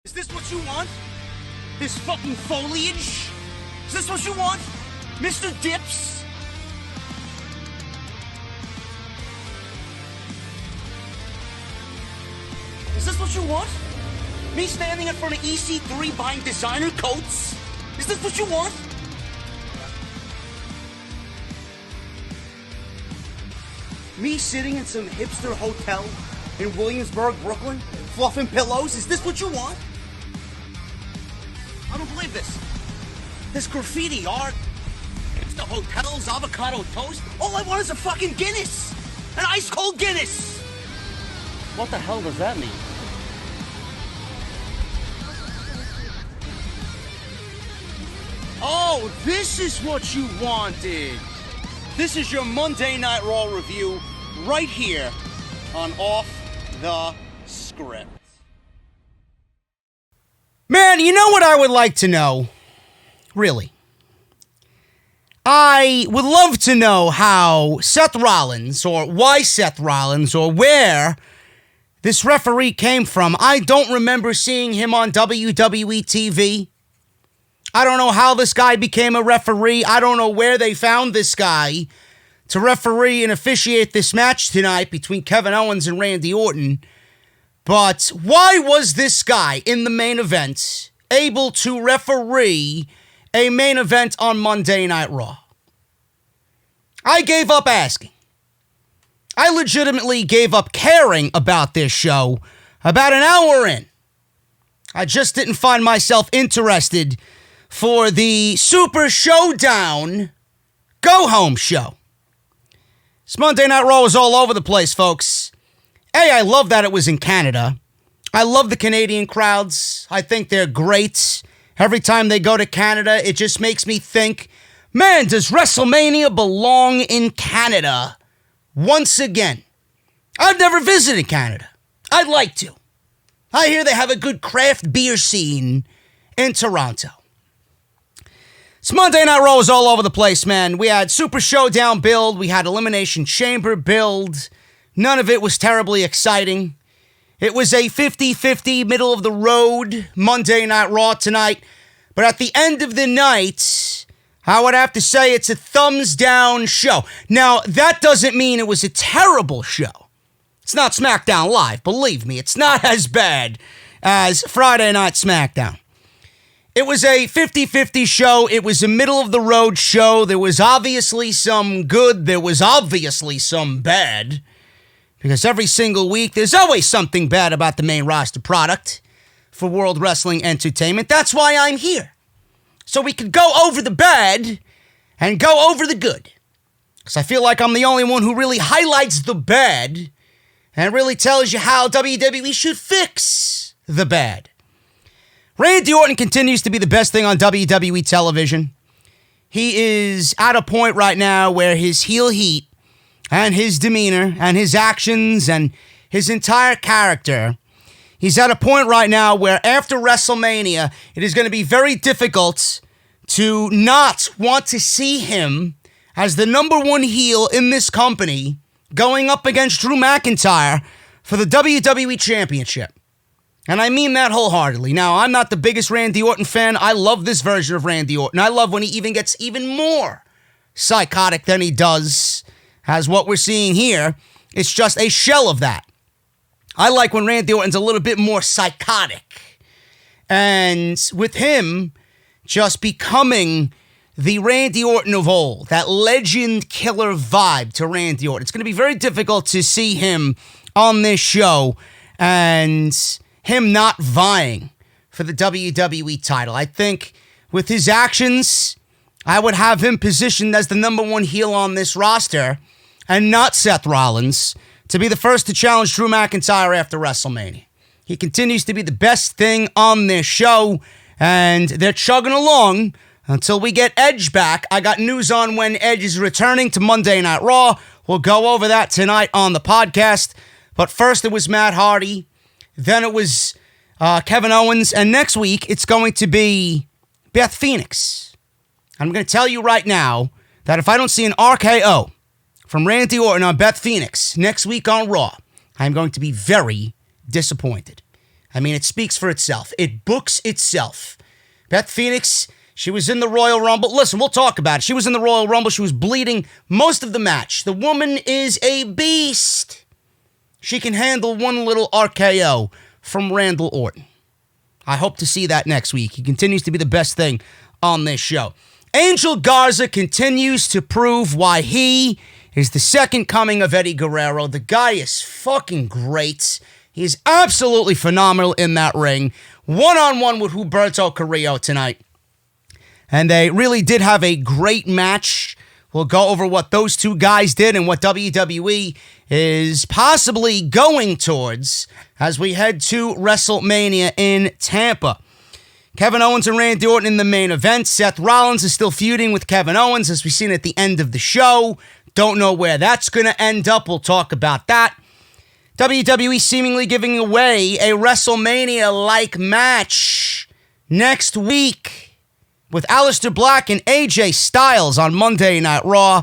Is this what you want? This fucking foliage? Is this what you want? Mr. Dips? Is this what you want? Me standing in front of EC3 buying designer coats? Is this what you want? Me sitting in some hipster hotel in Williamsburg, Brooklyn, fluffing pillows? Is this what you want? I don't believe this. This graffiti art, the hotels, avocado toast. All I want is a fucking Guinness. An ice cold Guinness. What the hell does that mean? Oh, this is what you wanted. This is your Monday Night Raw review right here on Off The Script. Man, you know what I would like to know? Really. I would love to know how Seth Rollins, or why Seth Rollins, or where this referee came from. I don't remember seeing him on WWE TV. I don't know how this guy became a referee. I don't know where they found this guy to referee and officiate this match tonight between Kevin Owens and Randy Orton. But why was this guy in the main event able to referee a main event on Monday Night Raw? I gave up asking. I legitimately gave up caring about this show about an hour in. I just didn't find myself interested for the Super Showdown go-home show. This Monday Night Raw was all over the place, folks. Hey, I love that it was in Canada. I love the Canadian crowds. I think they're great. Every time they go to Canada, it just makes me think, man, does WrestleMania belong in Canada once again? I've never visited Canada. I'd like to. I hear they have a good craft beer scene in Toronto. This Monday Night Raw was all over the place, man. We had Super Showdown build. We had Elimination Chamber build. None of it was terribly exciting. It was a 50-50, middle-of-the-road Monday Night Raw tonight. But at the end of the night, I would have to say it's a thumbs-down show. Now, that doesn't mean it was a terrible show. It's not SmackDown Live, believe me. It's not as bad as Friday Night SmackDown. It was a 50-50 show. It was a middle-of-the-road show. There was obviously some good. There was obviously some bad. Because every single week, there's always something bad about the main roster product for World Wrestling Entertainment. That's why I'm here. So we could go over the bad and go over the good. Because I feel like I'm the only one who really highlights the bad and really tells you how WWE should fix the bad. Randy Orton continues to be the best thing on WWE television. He is at a point right now where his heel heat and his demeanor and his actions and his entire character, he's at a point right now where after WrestleMania, it is going to be very difficult to not want to see him as the number one heel in this company going up against Drew McIntyre for the WWE Championship. And I mean that wholeheartedly. Now, I'm not the biggest Randy Orton fan. I love this version of Randy Orton. I love when he even gets even more psychotic than he does as what we're seeing here. It's just a shell of that. I like when Randy Orton's a little bit more psychotic. And with him just becoming the Randy Orton of old, that legend killer vibe to Randy Orton, it's going to be very difficult to see him on this show and him not vying for the WWE title. I think with his actions, I would have him positioned as the number one heel on this roster and not Seth Rollins to be the first to challenge Drew McIntyre after WrestleMania. He continues to be the best thing on this show, and they're chugging along until we get Edge back. I got news on when Edge is returning to Monday Night Raw. We'll go over that tonight on the podcast. But first it was Matt Hardy. Then it was Kevin Owens. And next week, it's going to be Beth Phoenix. I'm going to tell you right now that if I don't see an RKO from Randy Orton on Beth Phoenix next week on Raw, I'm going to be very disappointed. I mean, it speaks for itself. It books itself. Beth Phoenix, she was in the Royal Rumble. Listen, we'll talk about it. She was in the Royal Rumble. She was bleeding most of the match. The woman is a beast. She can handle one little RKO from Randy Orton. I hope to see that next week. He continues to be the best thing on this show. Angel Garza continues to prove why he is the second coming of Eddie Guerrero. The guy is fucking great. He is absolutely phenomenal in that ring. One-on-one with Humberto Carrillo tonight. And they really did have a great match. We'll go over what those two guys did and what WWE is possibly going towards as we head to WrestleMania in Tampa. Kevin Owens and Randy Orton in the main event. Seth Rollins is still feuding with Kevin Owens, as we've seen at the end of the show. Don't know where that's going to end up. We'll talk about that. WWE seemingly giving away a WrestleMania-like match next week with Aleister Black and AJ Styles on Monday Night Raw.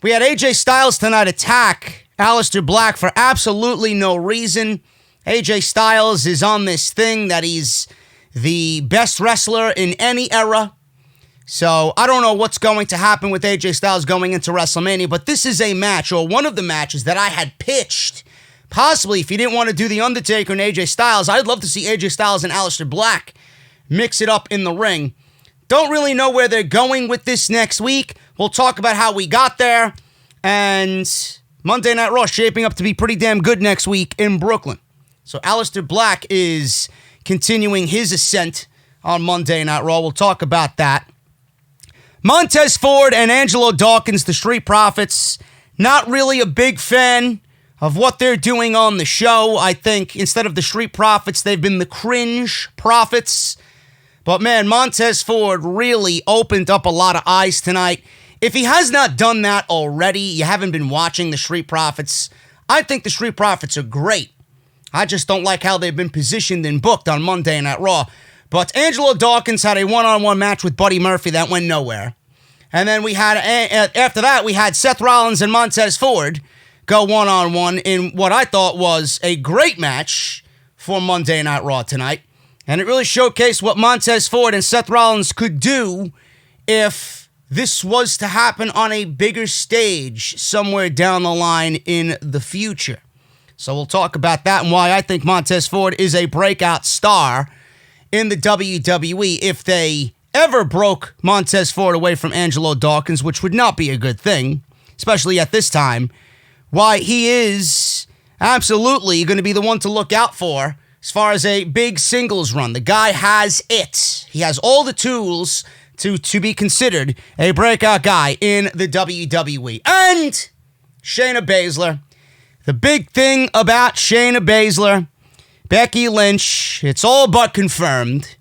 We had AJ Styles tonight attack Aleister Black for absolutely no reason. AJ Styles is on this thing that he's the best wrestler in any era. So I don't know what's going to happen with AJ Styles going into WrestleMania, but this is a match, or one of the matches that I had pitched. Possibly, if you didn't want to do The Undertaker and AJ Styles, I'd love to see AJ Styles and Aleister Black mix it up in the ring. Don't really know where they're going with this next week. We'll talk about how we got there. And Monday Night Raw shaping up to be pretty damn good next week in Brooklyn. So Aleister Black is continuing his ascent on Monday Night Raw. We'll talk about that. Montez Ford and Angelo Dawkins, the Street Profits, not really a big fan of what they're doing on the show. I think instead of the Street Profits, they've been the Cringe Profits. But man, Montez Ford really opened up a lot of eyes tonight. If he has not done that already, you haven't been watching the Street Profits. I think the Street Profits are great. I just don't like how they've been positioned and booked on Monday Night Raw. But Angelo Dawkins had a one-on-one match with Buddy Murphy that went nowhere. And then we had, after that, we had Seth Rollins and Montez Ford go one-on-one in what I thought was a great match for Monday Night Raw tonight. And it really showcased what Montez Ford and Seth Rollins could do if this was to happen on a bigger stage somewhere down the line in the future. So we'll talk about that and why I think Montez Ford is a breakout star in the WWE. If they ever broke Montez Ford away from Angelo Dawkins, which would not be a good thing, especially at this time, why he is absolutely going to be the one to look out for as far as a big singles run. The guy has it. He has all the tools to be considered a breakout guy in the WWE. And Shayna Baszler. The big thing about Shayna Baszler, Becky Lynch, it's all but confirmed.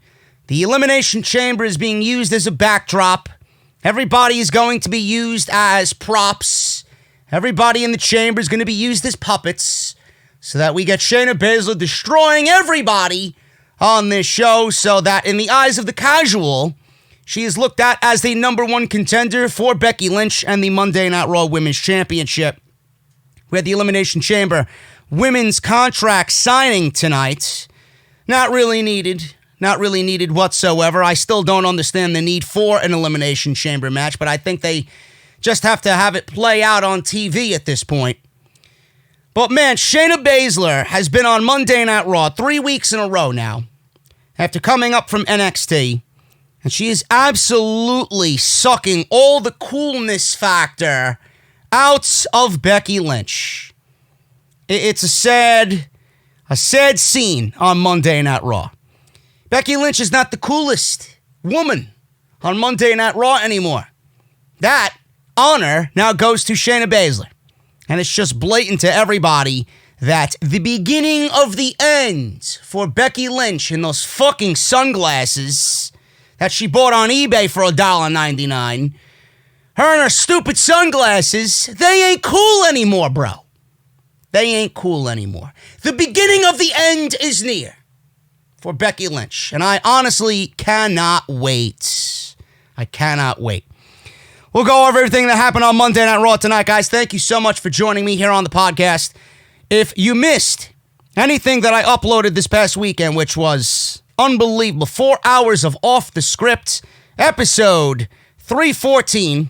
The Elimination Chamber is being used as a backdrop. Everybody is going to be used as props. Everybody in the chamber is going to be used as puppets so that we get Shayna Baszler destroying everybody on this show so that in the eyes of the casual, she is looked at as the number one contender for Becky Lynch and the Monday Night Raw Women's Championship. We had the Elimination Chamber women's contract signing tonight. Not really needed. Not really needed whatsoever. I still don't understand the need for an Elimination Chamber match, but I think they just have to have it play out on TV at this point. But man, Shayna Baszler has been on Monday Night Raw 3 weeks in a row now after coming up from NXT. And she is absolutely sucking all the coolness factor out of Becky Lynch. It's a sad scene on Monday Night Raw. Becky Lynch is not the coolest woman on Monday Night Raw anymore. That honor now goes to Shayna Baszler. And it's just blatant to everybody that the beginning of the end for Becky Lynch in those fucking sunglasses that she bought on eBay for $1.99, her and her stupid sunglasses, they ain't cool anymore, bro. They ain't cool anymore. The beginning of the end is near for Becky Lynch. And I honestly cannot wait. I cannot wait. We'll go over everything that happened on Monday Night Raw tonight, guys. Thank you so much for joining me here on the podcast. If you missed anything that I uploaded this past weekend, which was unbelievable. 4 hours of Off the Script, episode 314.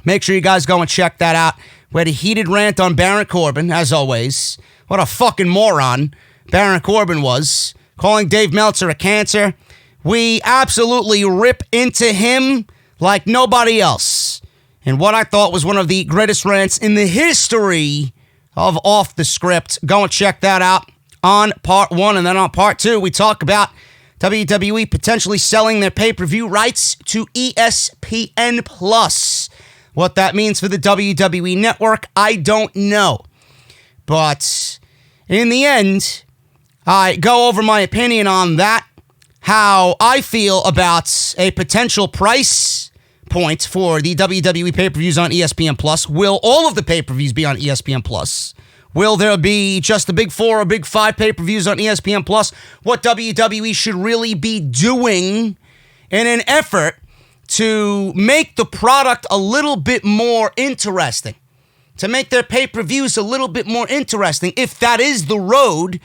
Make sure you guys go and check that out. We had a heated rant on Baron Corbin, as always. What a fucking moron Baron Corbin was, calling Dave Meltzer a cancer. We absolutely rip into him like nobody else. And what I thought was one of the greatest rants in the history of Off the Script. Go and check that out on part 1. And then on part 2, we talk about WWE potentially selling their pay-per-view rights to ESPN+. What that means for the WWE Network, I don't know. But in the end, I go over my opinion on that, how I feel about a potential price point for the WWE pay-per-views on ESPN+. Will all of the pay-per-views be on ESPN+? Will there be just the big 4 or big 5 pay-per-views on ESPN+? What WWE should really be doing in an effort to make the product a little bit more interesting, to make their pay-per-views a little bit more interesting, if that is the road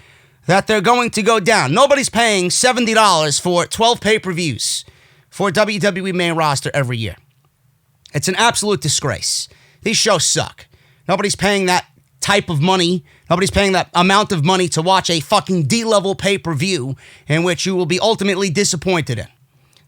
that they're going to go down. Nobody's paying $70 for 12 pay-per-views for WWE main roster every year. It's an absolute disgrace. These shows suck. Nobody's paying that type of money. Nobody's paying that amount of money to watch a fucking D-level pay-per-view in which you will be ultimately disappointed in.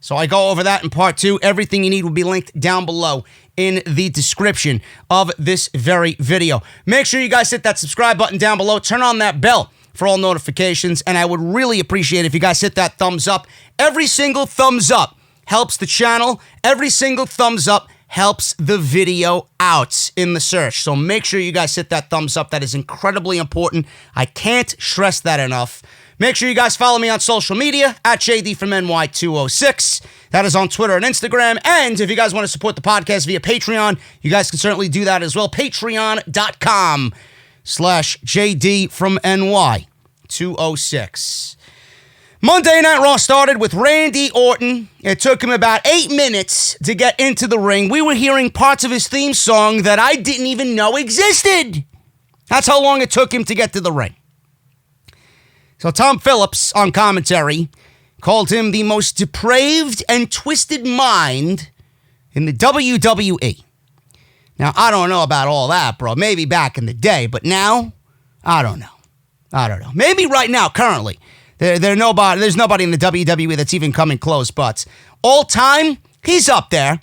So I go over that in part 2. Everything you need will be linked down below in the description of this very video. Make sure you guys hit that subscribe button down below. Turn on that bell for all notifications. And I would really appreciate it if you guys hit that thumbs up. Every single thumbs up helps the channel. Every single thumbs up helps the video out in the search. So make sure you guys hit that thumbs up. That is incredibly important. I can't stress that enough. Make sure you guys follow me on social media at JD from NY206. That is on Twitter and Instagram. And if you guys want to support the podcast via Patreon, you guys can certainly do that as well. Patreon.com/JD from NY206. Monday Night Raw started with Randy Orton. It took him about 8 minutes to get into the ring. We were hearing parts of his theme song that I didn't even know existed. That's how long it took him to get to the ring. So Tom Phillips, on commentary, called him the most depraved and twisted mind in the WWE. Now, I don't know about all that, bro. Maybe back in the day, but now, I don't know. Maybe right now, currently, there's nobody in the WWE that's even coming close, but all time, he's up there.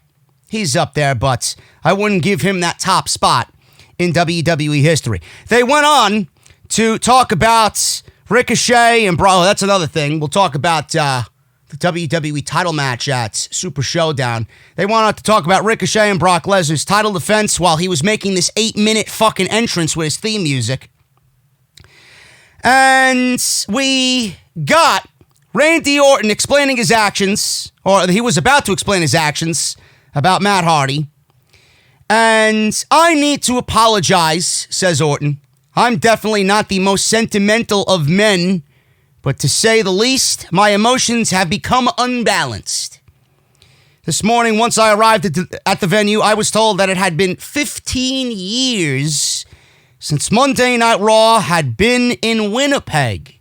But I wouldn't give him that top spot in WWE history. They went on to talk about Ricochet and Bro. That's another thing. We'll talk about the WWE title match at Super Showdown. They went on to talk about Ricochet and Brock Lesnar's title defense while he was making this 8-minute fucking entrance with his theme music. And we got Randy Orton explaining his actions, or he was about to explain his actions about Matt Hardy. And I need to apologize, says Orton. I'm definitely not the most sentimental of men, but to say the least, my emotions have become unbalanced. This morning, once I arrived at the venue, I was told that it had been 15 years since Monday Night Raw had been in Winnipeg.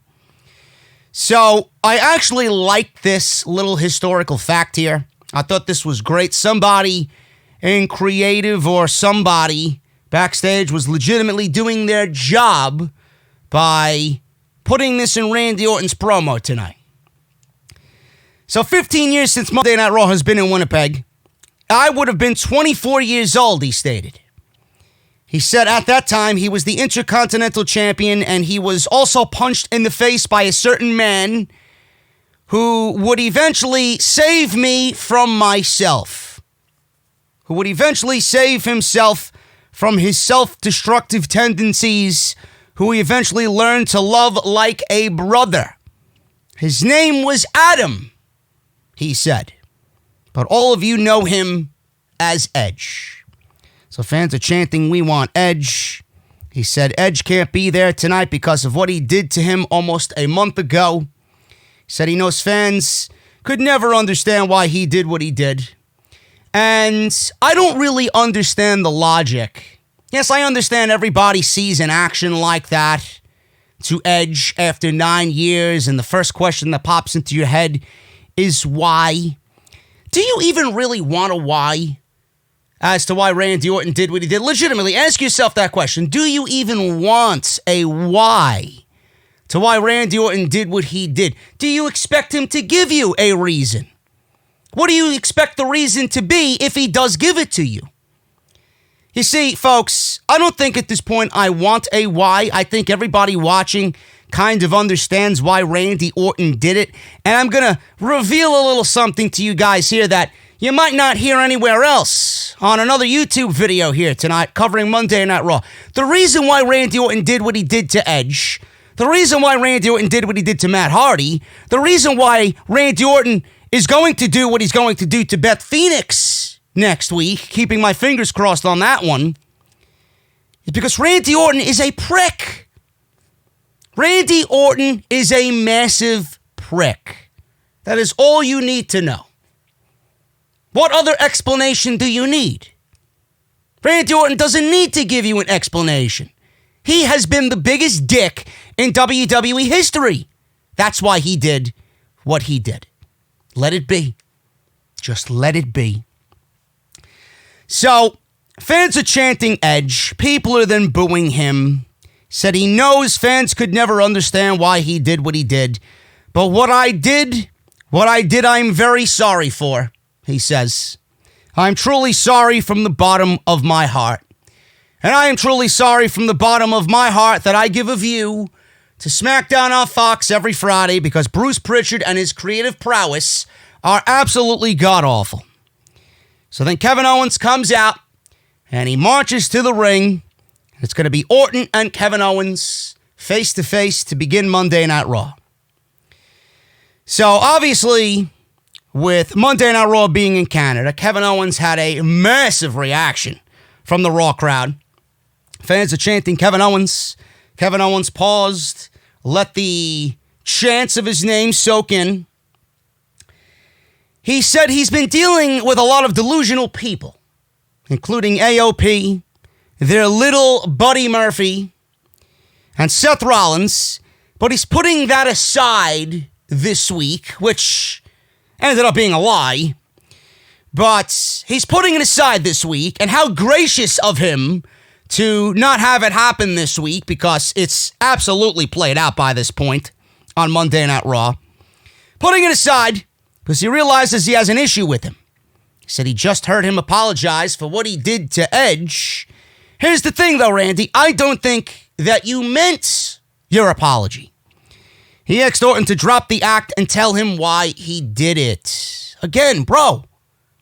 So I actually liked this little historical fact here. I thought this was great. Somebody in creative or somebody backstage was legitimately doing their job by putting this in Randy Orton's promo tonight. So 15 years since Monday Night Raw has been in Winnipeg. I would have been 24 years old, he stated. He said at that time he was the Intercontinental Champion and he was also punched in the face by a certain man who would eventually save me from myself. Who would eventually save himself from his self-destructive tendencies, who he eventually learned to love like a brother. His name was Adam, he said. But all of you know him as Edge. So fans are chanting, "We want Edge." He said Edge can't be there tonight because of what he did to him almost a month ago. He said he knows fans could never understand why he did what he did. And I don't really understand the logic. Yes, I understand everybody sees an action like that. to Edge after 9 years, and the first question that pops into your head is why? Do you even really want a why as to why Randy Orton did what he did? Legitimately, ask yourself that question. Do you even want a why to why Randy Orton did what he did? Do you expect him to give you a reason? What do you expect the reason to be if he does give it to you? You see, folks, I don't think at this point I want a why. I think everybody watching kind of understands why Randy Orton did it. And I'm going to reveal a little something to you guys here that you might not hear anywhere else on another YouTube video here tonight covering Monday Night Raw. The reason why Randy Orton did what he did to Edge, the reason why Randy Orton did what he did to Matt Hardy, the reason why Randy Orton is going to do what he's going to do to Beth Phoenix next week, keeping my fingers crossed on that one, is because Randy Orton is a prick. Randy Orton is a massive prick. That is all you need to know. What other explanation do you need? Randy Orton doesn't need to give you an explanation. He has been the biggest dick in WWE history. That's why he did what he did. Let it be. Just let it be. So, fans are chanting Edge. People are then booing him. Said he knows fans could never understand why he did what he did. But what I did, I'm very sorry for, he says. I'm truly sorry from the bottom of my heart. And I am truly sorry from the bottom of my heart that I give a view to SmackDown on Fox every Friday because Bruce Pritchard and his creative prowess are absolutely god-awful. So then Kevin Owens comes out and he marches to the ring. It's going to be Orton and Kevin Owens face-to-face to begin Monday Night Raw. So obviously, with Monday Night Raw being in Canada, Kevin Owens had a massive reaction from the Raw crowd. Fans are chanting Kevin Owens. Kevin Owens paused, let the chants of his name soak in. He said he's been dealing with a lot of delusional people, including AOP, their little Buddy Murphy, and Seth Rollins, but he's putting that aside this week, which ended up being a lie, but he's putting it aside this week, and how gracious of him to not have it happen this week, because it's absolutely played out by this point on Monday Night Raw. Putting it aside, because he realizes he has an issue with him. He said he just heard him apologize for what he did to Edge. Here's the thing, though, Randy. I don't think that you meant your apology. He asked Orton to drop the act and tell him why he did it. Again, bro,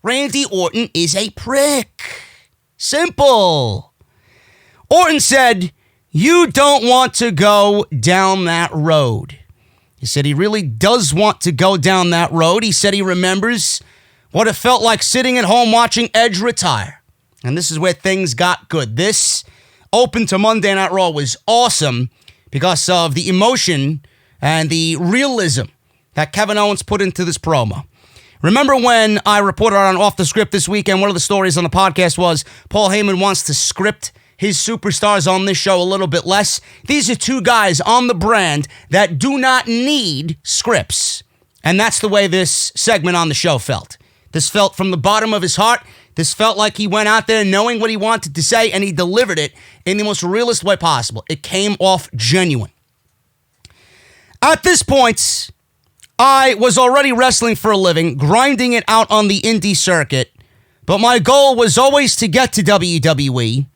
Randy Orton is a prick. Simple. Orton said, you don't want to go down that road. He said he really does want to go down that road. He said he remembers what it felt like sitting at home watching Edge retire. And this is where things got good. This open to Monday Night Raw was awesome because of the emotion and the realism that Kevin Owens put into this promo. Remember when I reported on Off the Script this weekend, one of the stories on the podcast was Paul Heyman wants to script his superstars on this show a little bit less. These are two guys on the brand that do not need scripts. And that's the way this segment on the show felt. This felt from the bottom of his heart. This felt like he went out there knowing what he wanted to say, and he delivered it in the most realist way possible. It came off genuine. At this point, I was already wrestling for a living, grinding it out on the indie circuit, but my goal was always to get to WWE.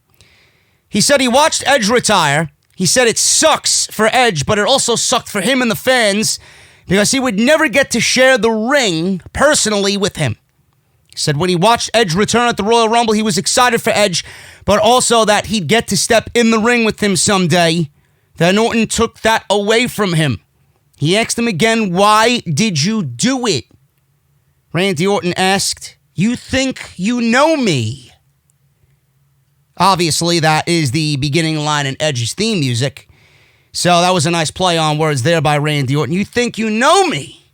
He said he watched Edge retire. He said it sucks for Edge, but it also sucked for him and the fans because he would never get to share the ring personally with him. He said when he watched Edge return at the Royal Rumble, he was excited for Edge, but also that he'd get to step in the ring with him someday. Then Orton took that away from him. He asked him again, why did you do it? Randy Orton asked, you think you know me? Obviously, that is the beginning line in Edge's theme music. So that was a nice play on words there by Randy Orton. You think you know me?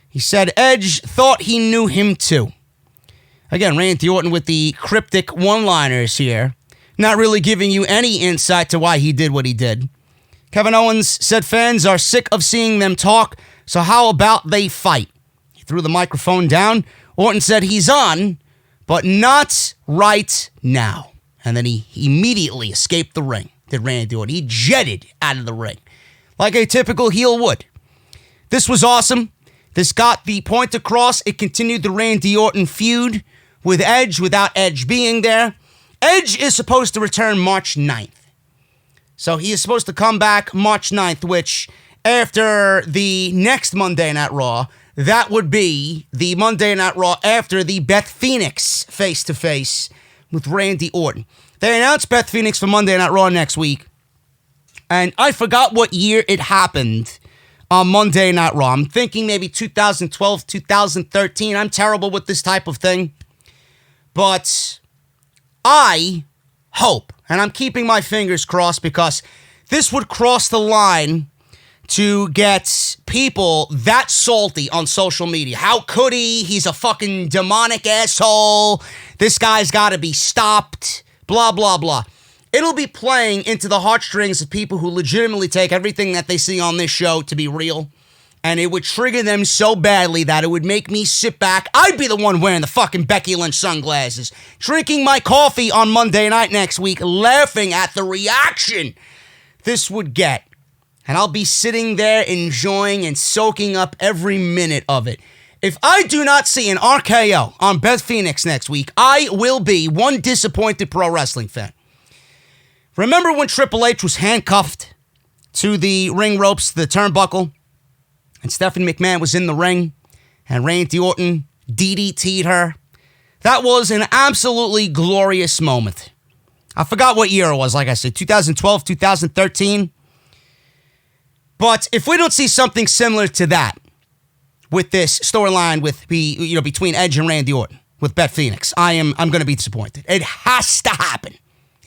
He said Edge thought he knew him too. Again, Randy Orton with the cryptic one-liners here. Not really giving you any insight to why he did what he did. Kevin Owens said fans are sick of seeing them talk, so how about they fight? He threw the microphone down. Orton said he's on, but not right now. And then he immediately escaped the ring, did Randy Orton. He jetted out of the ring like a typical heel would. This was awesome. This got the point across. It continued the Randy Orton feud with Edge without Edge being there. Edge is supposed to return March 9th. So he is supposed to come back March 9th, which after the next Monday Night Raw, that would be the Monday Night Raw after the Beth Phoenix face-to-face with Randy Orton. They announced Beth Phoenix for Monday Night Raw next week. And I forgot what year it happened on Monday Night Raw. I'm thinking maybe 2012, 2013. I'm terrible with this type of thing. But I hope, and I'm keeping my fingers crossed because this would cross the line to get people that salty on social media. How could he? He's a fucking demonic asshole. This guy's got to be stopped. Blah, blah, blah. It'll be playing into the heartstrings of people who legitimately take everything that they see on this show to be real. And it would trigger them so badly that it would make me sit back. I'd be the one wearing the fucking Becky Lynch sunglasses, drinking my coffee on Monday night next week, laughing at the reaction this would get. And I'll be sitting there enjoying and soaking up every minute of it. If I do not see an RKO on Beth Phoenix next week, I will be one disappointed pro wrestling fan. Remember when Triple H was handcuffed to the ring ropes, the turnbuckle? And Stephanie McMahon was in the ring, and Randy Orton DDT'd her. That was an absolutely glorious moment. I forgot what year it was, like I said, 2012, 2013. But if we don't see something similar to that with this storyline with between Edge and Randy Orton with Beth Phoenix, I'm going to be disappointed. It has to happen.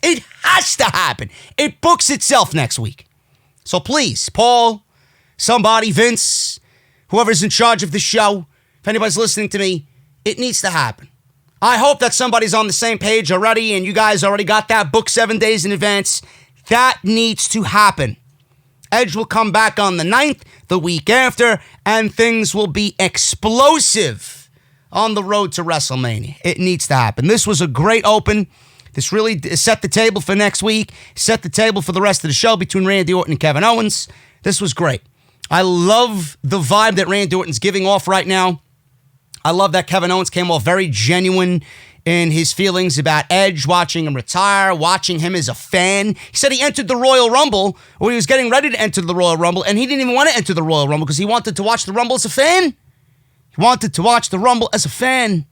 It has to happen. It books itself next week. So please, Paul, somebody, Vince, whoever's in charge of the show, if anybody's listening to me, it needs to happen. I hope that somebody's on the same page already and you guys already got that book 7 days in advance. That needs to happen. Edge will come back on the 9th, the week after, and things will be explosive on the road to WrestleMania. It needs to happen. This was a great open. This really set the table for next week, set the table for the rest of the show between Randy Orton and Kevin Owens. This was great. I love the vibe that Randy Orton's giving off right now. I love that Kevin Owens came off very genuine in his feelings about Edge, watching him retire, watching him as a fan. He said he entered the Royal Rumble, or he was getting ready to enter the Royal Rumble, and he didn't even want to enter the Royal Rumble because he wanted to watch the Rumble as a fan. He wanted to watch the Rumble as a fan.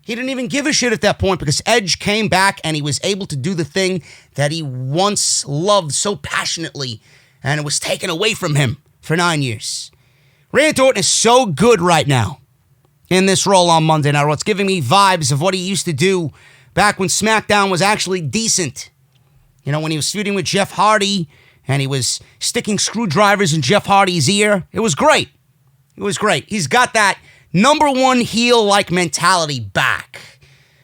He didn't even give a shit at that point because Edge came back and he was able to do the thing that he once loved so passionately, and it was taken away from him for 9 years. Randy Orton is so good right now in this role on Monday Night Raw. It's giving me vibes of what he used to do back when SmackDown was actually decent. You know, when he was feuding with Jeff Hardy and he was sticking screwdrivers in Jeff Hardy's ear. It was great. It was great. He's got that number one heel-like mentality back.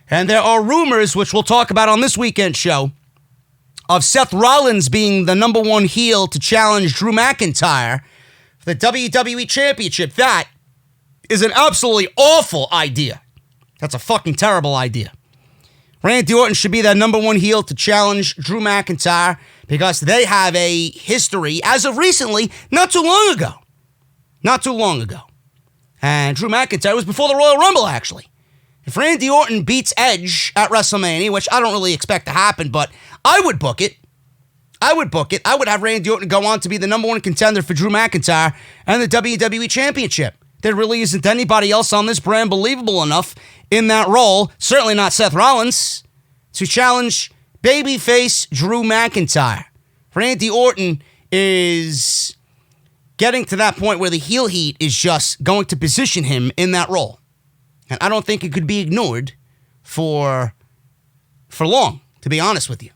And there are rumors, which we'll talk about on this weekend show, of Seth Rollins being the number one heel to challenge Drew McIntyre for the WWE Championship. That is an absolutely awful idea. That's a fucking terrible idea. Randy Orton should be that number one heel to challenge Drew McIntyre because they have a history, as of recently, not too long ago. Not too long ago. And Drew McIntyre was before the Royal Rumble, actually. If Randy Orton beats Edge at WrestleMania, which I don't really expect to happen, but I would book it. I would book it. I would have Randy Orton go on to be the number one contender for Drew McIntyre and the WWE Championship. There really isn't anybody else on this brand believable enough in that role, certainly not Seth Rollins, to challenge babyface Drew McIntyre. Randy Orton is getting to that point where the heel heat is just going to position him in that role. And I don't think it could be ignored for long, to be honest with you.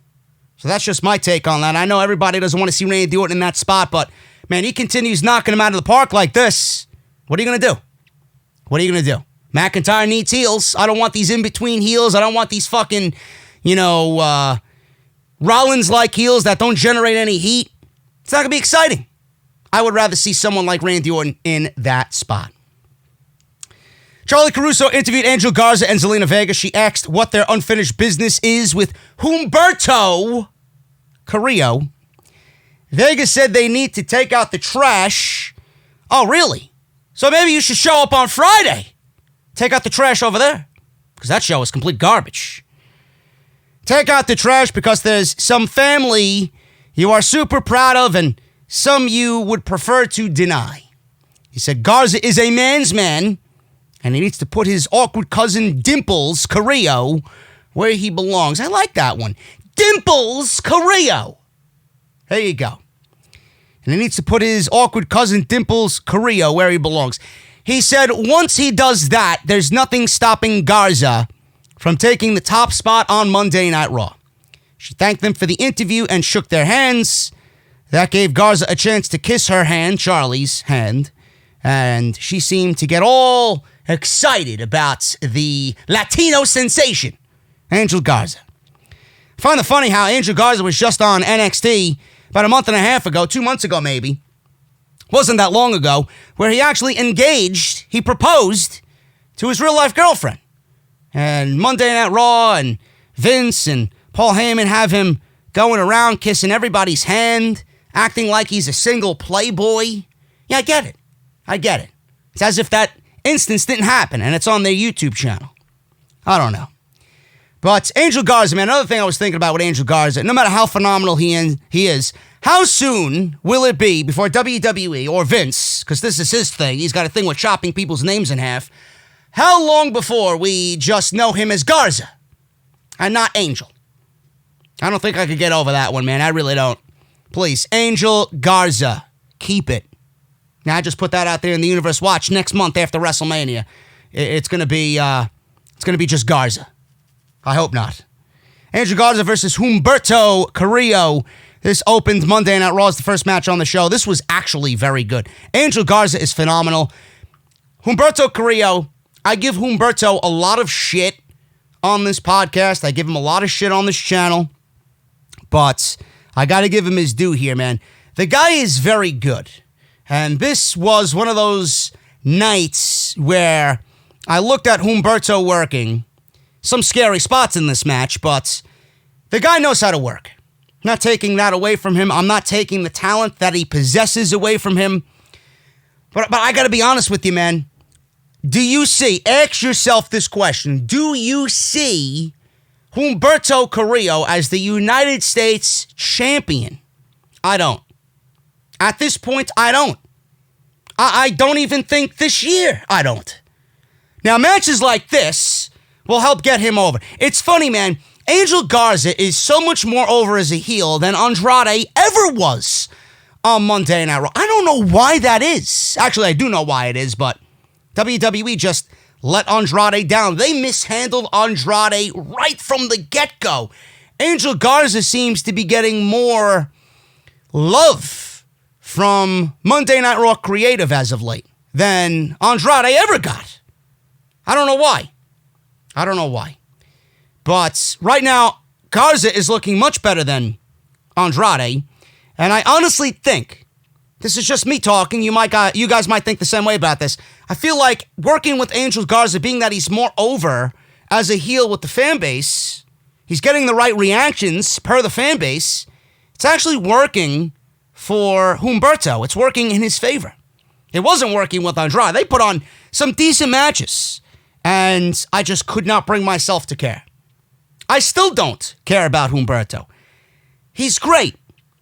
So that's just my take on that. I know everybody doesn't want to see Randy Orton in that spot, but, man, he continues knocking him out of the park like this. What are you going to do? What are you going to do? McIntyre needs heels. I don't want these in-between heels. I don't want these fucking, Rollins-like heels that don't generate any heat. It's not going to be exciting. I would rather see someone like Randy Orton in that spot. Charly Caruso interviewed Angel Garza and Zelina Vega. She asked what their unfinished business is with Humberto Carrillo. Vega said they need to take out the trash. Oh, really? So maybe you should show up on Friday. Take out the trash over there. Because that show is complete garbage. Take out the trash because there's some family you are super proud of and some you would prefer to deny. He said Garza is a man's man and he needs to put his awkward cousin Dimples Carrillo where he belongs. I like that one. Dimples Carrillo. There you go. And he needs to put his awkward cousin Dimples Carrillo where he belongs. He said once he does that, there's nothing stopping Garza from taking the top spot on Monday Night Raw. She thanked them for the interview and shook their hands. That gave Garza a chance to kiss her hand, Charly's hand, and she seemed to get all excited about the Latino sensation, Angel Garza. I find it funny how Angel Garza was just on NXT about a month and a half ago, 2 months ago maybe, wasn't that long ago, where he actually engaged, he proposed to his real-life girlfriend. And Monday Night Raw and Vince and Paul Heyman have him going around kissing everybody's hand, acting like he's a single playboy. Yeah, I get it. It's as if that instance didn't happen, and it's on their YouTube channel. I don't know. But Angel Garza, man, another thing I was thinking about with Angel Garza, no matter how phenomenal he is, how soon will it be before WWE or Vince, because this is his thing, he's got a thing with chopping people's names in half, how long before we just know him as Garza and not Angel? I don't think I could get over that one, man. I really don't. Please, Angel Garza, keep it. Now, I just put that out there in the universe. Watch next month after WrestleMania. It's gonna be just Garza. I hope not. Angel Garza versus Humberto Carrillo. This opened Monday Night Raw as the first match on the show. This was actually very good. Angel Garza is phenomenal. Humberto Carrillo, I give Humberto a lot of shit on this podcast. I give him a lot of shit on this channel. But I got to give him his due here, man. The guy is very good. And this was one of those nights where I looked at Humberto working. Some scary spots in this match, but the guy knows how to work. Not taking that away from him. I'm not taking the talent that he possesses away from him. But I got to be honest with you, man. Ask yourself this question. Do you see Humberto Carrillo as the United States champion? I don't. At this point, I don't. I don't even think this year I don't. Now, matches like this will help get him over. It's funny, man. Angel Garza is so much more over as a heel than Andrade ever was on Monday Night Raw. I don't know why that is. Actually, I do know why it is, but WWE just let Andrade down. They mishandled Andrade right from the get-go. Angel Garza seems to be getting more love from Monday Night Raw creative as of late than Andrade ever got. I don't know why. But right now, Garza is looking much better than Andrade. And I honestly think, this is just me talking, you guys might think the same way about this. I feel like working with Angel Garza, being that he's more over as a heel with the fan base, he's getting the right reactions per the fan base, it's actually working for Humberto. It's working in his favor. It wasn't working with Andrade. They put on some decent matches, and I just could not bring myself to care. I still don't care about Humberto. He's great.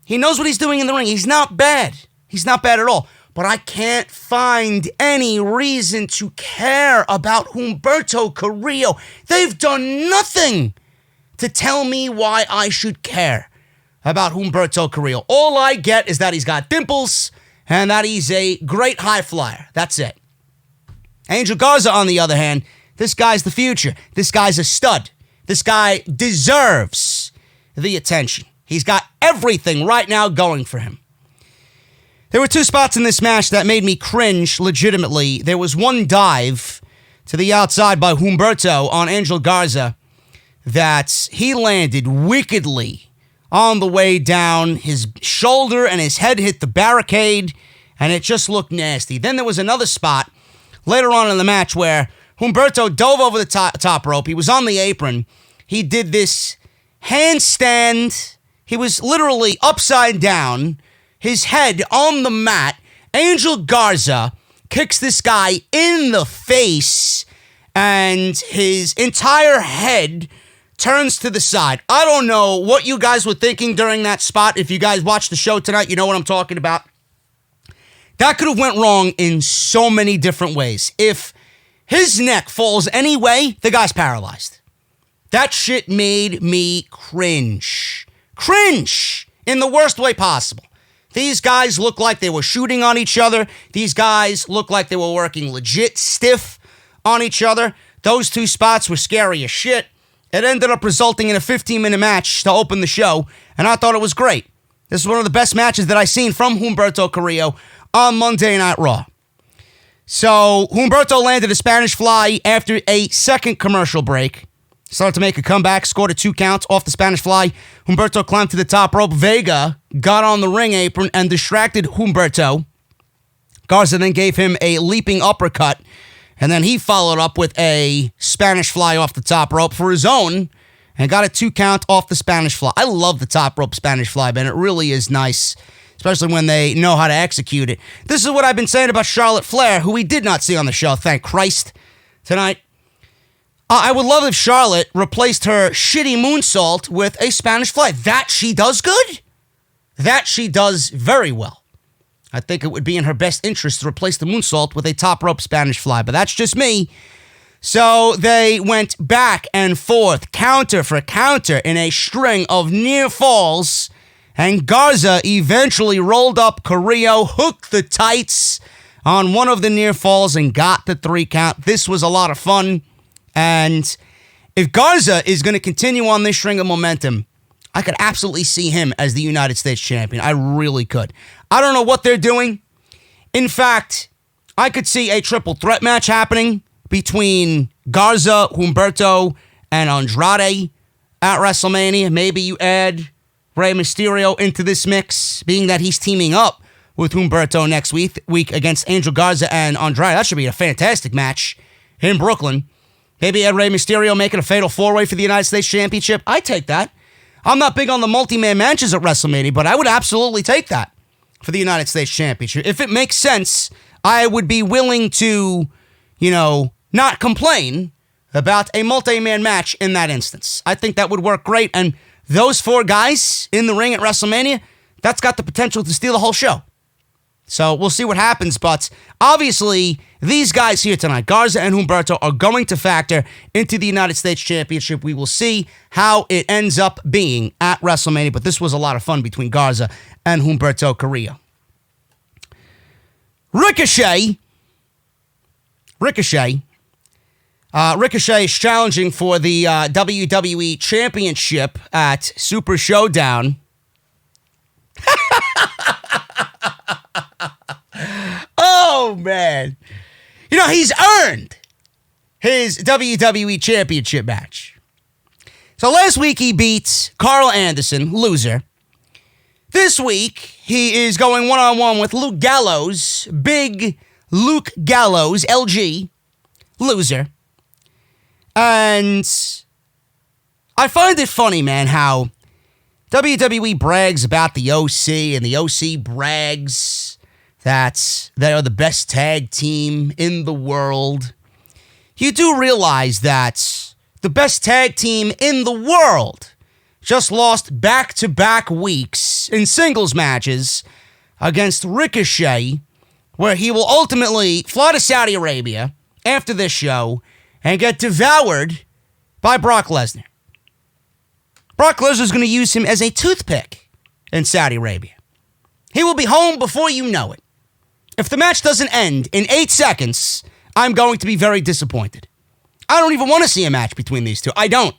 He knows what he's doing in the ring. He's not bad. He's not bad at all. But I can't find any reason to care about Humberto Carrillo. They've done nothing to tell me why I should care about Humberto Carrillo. All I get is that he's got dimples and that he's a great high flyer. That's it. Angel Garza, on the other hand, this guy's the future. This guy's a stud. This guy deserves the attention. He's got everything right now going for him. There were two spots in this match that made me cringe legitimately. There was one dive to the outside by Humberto on Angel Garza that he landed wickedly on the way down. His shoulder and his head hit the barricade, and it just looked nasty. Then there was another spot later on in the match where Humberto dove over the top rope. He was on the apron. He did this handstand. He was literally upside down, his head on the mat. Angel Garza kicks this guy in the face, and his entire head turns to the side. I don't know what you guys were thinking during that spot. If you guys watched the show tonight, you know what I'm talking about. That could have went wrong in so many different ways. If his neck falls any way, the guy's paralyzed. That shit made me cringe. Cringe in the worst way possible. These guys look like they were shooting on each other. These guys look like they were working legit stiff on each other. Those two spots were scary as shit. It ended up resulting in a 15-minute match to open the show, and I thought it was great. This is one of the best matches that I've seen from Humberto Carrillo on Monday Night Raw. So, Humberto landed a Spanish fly after a second commercial break. Started to make a comeback, scored a 2 count off the Spanish fly. Humberto climbed to the top rope. Vega got on the ring apron and distracted Humberto. Garza then gave him a leaping uppercut, and then he followed up with a Spanish fly off the top rope for his own and got a 2 count off the Spanish fly. I love the top rope Spanish fly, man. It really is nice, especially when they know how to execute it. This is what I've been saying about Charlotte Flair, who we did not see on the show, thank Christ, tonight. I would love if Charlotte replaced her shitty moonsault with a Spanish fly. That she does good. That she does very well. I think it would be in her best interest to replace the moonsault with a top rope Spanish fly, but that's just me. So they went back and forth, counter for counter, in a string of near falls, and Garza eventually rolled up Carrillo, hooked the tights on one of the near falls, and got the 3 count. This was a lot of fun. And if Garza is going to continue on this string of momentum, I could absolutely see him as the United States champion. I really could. I don't know what they're doing. In fact, I could see a triple threat match happening between Garza, Humberto, and Andrade at WrestleMania. Maybe you add Rey Mysterio into this mix, being that he's teaming up with Humberto next week against Angel Garza and Andrade. That should be a fantastic match in Brooklyn. Maybe add Rey Mysterio, making a fatal 4-way for the United States Championship. I take that. I'm not big on the multi-man matches at WrestleMania, but I would absolutely take that for the United States Championship. If it makes sense, I would be willing to, not complain about a multi-man match in that instance. I think that would work great, and those 4 guys in the ring at WrestleMania, that's got the potential to steal the whole show. So we'll see what happens, but obviously these guys here tonight, Garza and Humberto, are going to factor into the United States Championship. We will see how it ends up being at WrestleMania, but this was a lot of fun between Garza and Humberto Carrillo. Ricochet is challenging for the WWE Championship at Super Showdown. Oh, man. He's earned his WWE Championship match. So last week he beat Carl Anderson, loser. This week he is going one-on-one with Luke Gallows, big Luke Gallows, LG, loser. And I find it funny, man, how WWE brags about the OC, and the OC brags that they are the best tag team in the world. You do realize that the best tag team in the world just lost back-to-back weeks in singles matches against Ricochet, where he will ultimately fly to Saudi Arabia after this show and get devoured by Brock Lesnar. Brock Lesnar is going to use him as a toothpick in Saudi Arabia. He will be home before you know it. If the match doesn't end in 8 seconds, I'm going to be very disappointed. I don't even want to see a match between these two. I don't.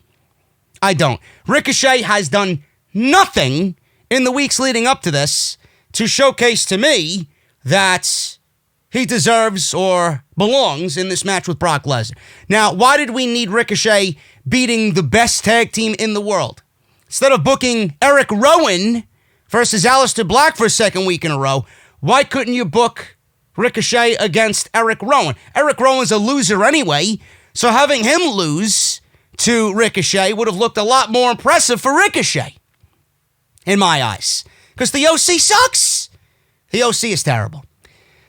Ricochet has done nothing in the weeks leading up to this to showcase to me that he deserves or belongs in this match with Brock Lesnar. Now, why did we need Ricochet beating the best tag team in the world? Instead of booking Erick Rowan versus Aleister Black for a second week in a row, why couldn't you book Ricochet against Erick Rowan? Erick Rowan's a loser anyway, so having him lose to Ricochet would have looked a lot more impressive for Ricochet, in my eyes. Because the OC sucks. The OC is terrible.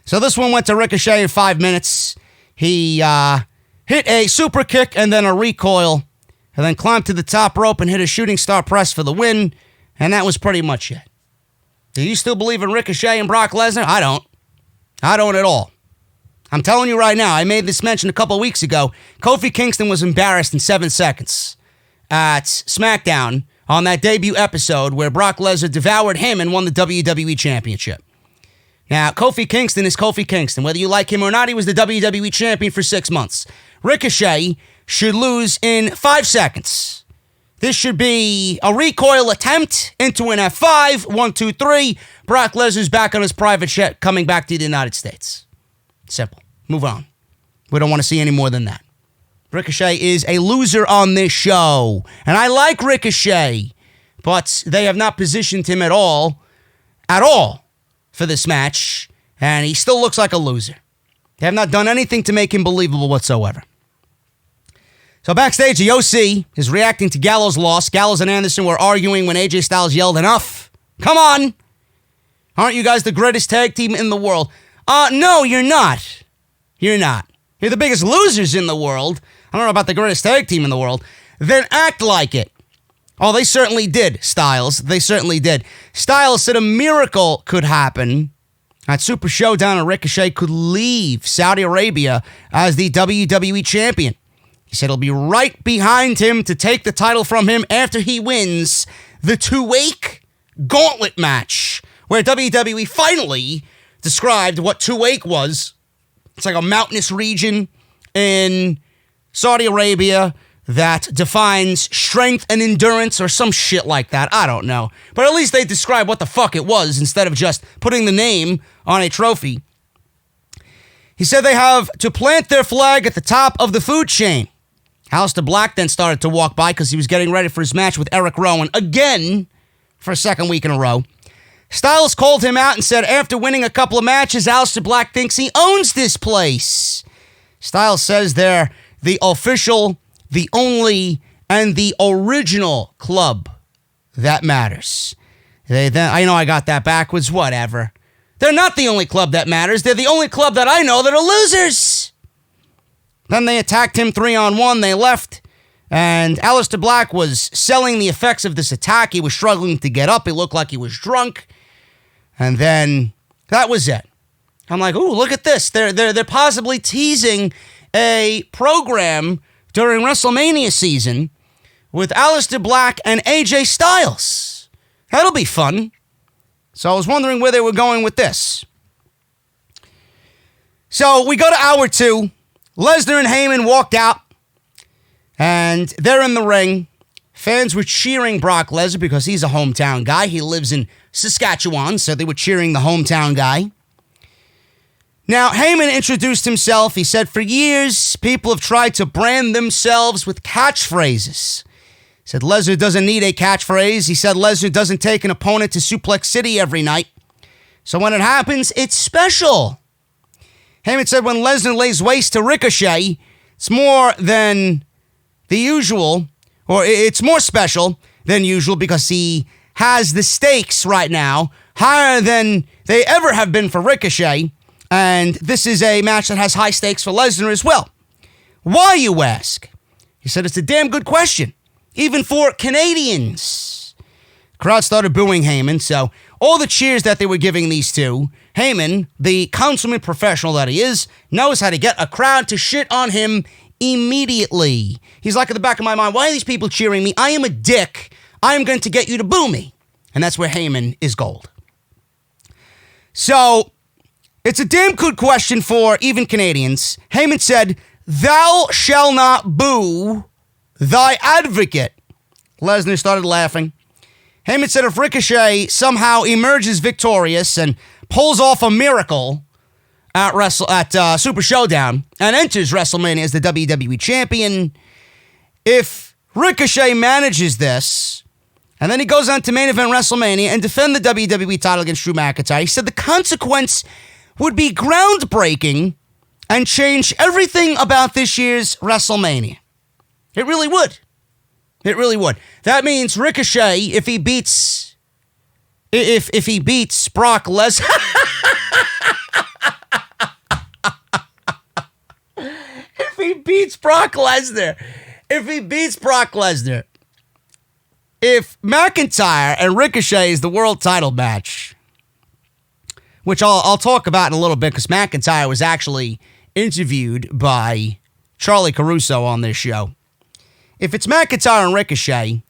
So this one went to Ricochet in 5 minutes. He hit a super kick and then a recoil, and then climbed to the top rope and hit a shooting star press for the win, and that was pretty much it. Do you still believe in Ricochet and Brock Lesnar? I don't. I don't at all. I'm telling you right now, I made this mention a couple weeks ago. Kofi Kingston was embarrassed in 7 seconds at SmackDown on that debut episode where Brock Lesnar devoured him and won the WWE Championship. Now, Kofi Kingston is Kofi Kingston. Whether you like him or not, he was the WWE Champion for 6 months. Ricochet should lose in 5 seconds. This should be a recoil attempt into an F5. 1, 2, 3. Brock Lesnar's back on his private jet coming back to the United States. Simple. Move on. We don't want to see any more than that. Ricochet is a loser on this show. And I like Ricochet, but they have not positioned him at all, for this match. And he still looks like a loser. They have not done anything to make him believable whatsoever. So backstage, the OC is reacting to Gallows' loss. Gallows and Anderson were arguing when AJ Styles yelled, "Enough! Come on! Aren't you guys the greatest tag team in the world?" No, you're not. You're not. You're the biggest losers in the world. I don't know about the greatest tag team in the world. Then act like it. Oh, they certainly did, Styles. They certainly did. Styles said a miracle could happen at Super Showdown and Ricochet could leave Saudi Arabia as the WWE Champion. He said he'll be right behind him to take the title from him after he wins the 2-week gauntlet match, where WWE finally described what 2-week was. It's like a mountainous region in Saudi Arabia that defines strength and endurance or some shit like that. I don't know. But at least they described what the fuck it was instead of just putting the name on a trophy. He said they have to plant their flag at the top of the food chain. Aleister Black then started to walk by because he was getting ready for his match with Erick Rowan again for a second week in a row. Styles called him out and said after winning a couple of matches, Aleister Black thinks he owns this place. Styles says they're the official, the only, and the original club that matters. I know I got that backwards, whatever. They're not the only club that matters. They're the only club that I know that are losers. Then they attacked him 3-on-1. They left. And Aleister Black was selling the effects of this attack. He was struggling to get up. He looked like he was drunk. And then that was it. I'm like, ooh, look at this. They're possibly teasing a program during WrestleMania season with Aleister Black and AJ Styles. That'll be fun. So I was wondering where they were going with this. So we go to hour 2. Lesnar and Heyman walked out, and they're in the ring. Fans were cheering Brock Lesnar because he's a hometown guy. He lives in Saskatchewan, so they were cheering the hometown guy. Now, Heyman introduced himself. He said, for years, people have tried to brand themselves with catchphrases. He said Lesnar doesn't need a catchphrase. He said Lesnar doesn't take an opponent to Suplex City every night. So when it happens, it's special. Heyman said when Lesnar lays waste to Ricochet, it's more than the usual, or it's more special than usual because he has the stakes right now higher than they ever have been for Ricochet, and this is a match that has high stakes for Lesnar as well. Why, you ask? He said it's a damn good question, even for Canadians. The crowd started booing Heyman, so all the cheers that they were giving these two, Heyman, the consummate professional that he is, knows how to get a crowd to shit on him immediately. He's like in the back of my mind, why are these people cheering me? I am a dick. I am going to get you to boo me. And that's where Heyman is gold. So, it's a damn good question for even Canadians. Heyman said, thou shall not boo thy advocate. Lesnar started laughing. Heyman said if Ricochet somehow emerges victorious and pulls off a miracle at Super Showdown and enters WrestleMania as the WWE Champion, if Ricochet manages this And then he goes on to main event WrestleMania and defend the WWE title against Drew McIntyre. He said the consequence would be groundbreaking and change everything about this year's WrestleMania. It really would. It really would. That means Ricochet, if he beats Brock Lesnar. If he beats Brock Lesnar. If McIntyre and Ricochet is the world title match, which I'll talk about in a little bit because McIntyre was actually interviewed by Charly Caruso on this show. If it's McIntyre and Ricochet,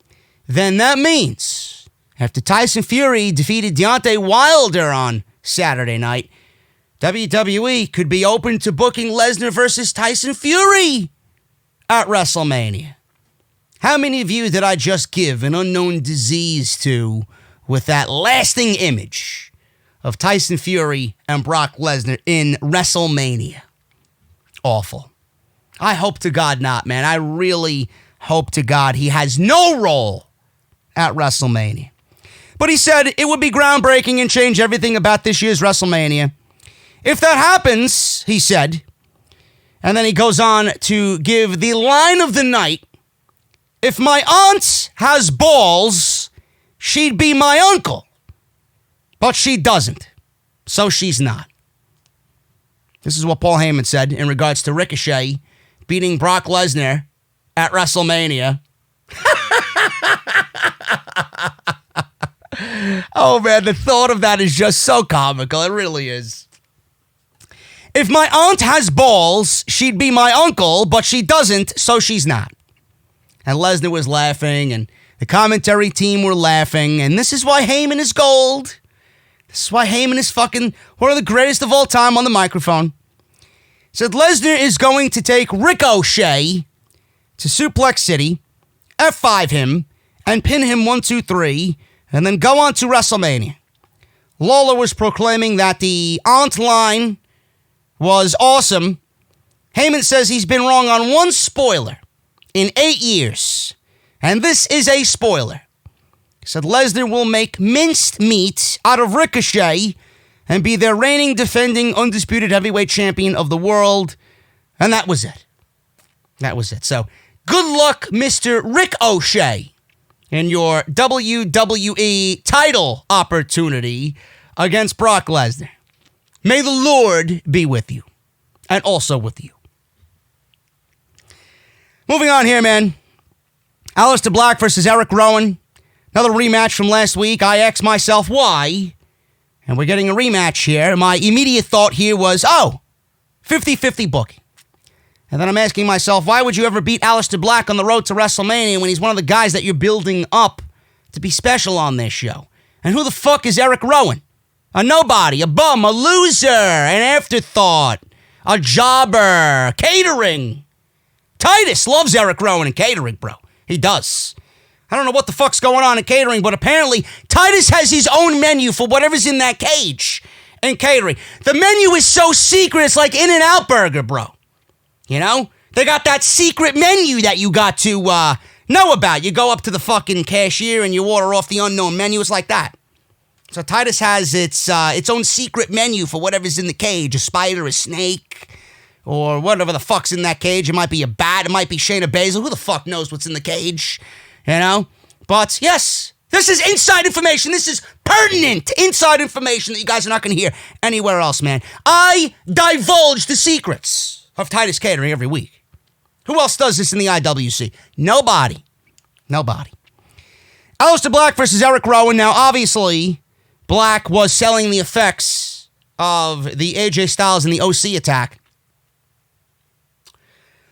then that means after Tyson Fury defeated Deontay Wilder on Saturday night, WWE could be open to booking Lesnar versus Tyson Fury at WrestleMania. How many of you did I just give an unknown disease to with that lasting image of Tyson Fury and Brock Lesnar in WrestleMania? Awful. I hope to God not, man. I really hope to God he has no role at WrestleMania. But he said it would be groundbreaking and change everything about this year's WrestleMania. If that happens, he said, and then he goes on to give the line of the night, if my aunt has balls, she'd be my uncle. But she doesn't, so she's not. This is what Paul Heyman said in regards to Ricochet beating Brock Lesnar at WrestleMania. Oh, man, the thought of that is just so comical. It really is. If my aunt has balls, she'd be my uncle, but she doesn't, so she's not. And Lesnar was laughing, and the commentary team were laughing, and this is why Heyman is gold. This is why Heyman is fucking one of the greatest of all time on the microphone. Said Lesnar is going to take Ricochet to Suplex City, F5 him, and pin him 1, 2, 3, and then go on to WrestleMania. Lawler was proclaiming that the aunt line was awesome. Heyman says he's been wrong on one spoiler in 8 years, and this is a spoiler. He said Lesnar will make minced meat out of Ricochet and be their reigning, defending, undisputed heavyweight champion of the world, and that was it. That was it. So, good luck, Mr. Ricochet, in your WWE title opportunity against Brock Lesnar. May the Lord be with you, and also with you. Moving on here, man. Aleister Black versus Erick Rowan. Another rematch from last week. I asked myself why, and we're getting a rematch here. My immediate thought here was, 50-50 booking. And then I'm asking myself, why would you ever beat Aleister Black on the road to WrestleMania when he's one of the guys that you're building up to be special on this show? And who the fuck is Erick Rowan? A nobody, a bum, a loser, an afterthought, a jobber, catering. Titus loves Erick Rowan in catering, bro. He does. I don't know what the fuck's going on in catering, but apparently Titus has his own menu for whatever's in that cage in catering. The menu is so secret, it's like In-N-Out Burger, bro. You know? They got that secret menu that you got to know about. You go up to the fucking cashier and you order off the unknown menu. It's like that. So Titus has its own secret menu for whatever's in the cage. A spider, a snake, or whatever the fuck's in that cage. It might be a bat. It might be Shayna Baszler. Who the fuck knows what's in the cage? You know? But, yes, this is inside information. This is pertinent inside information that you guys are not going to hear anywhere else, man. I divulge the secrets of Titus Catering every week. Who else does this in the IWC? Nobody. Aleister Black versus Erick Rowan. Now, obviously, Black was selling the effects of the AJ Styles and the OC attack.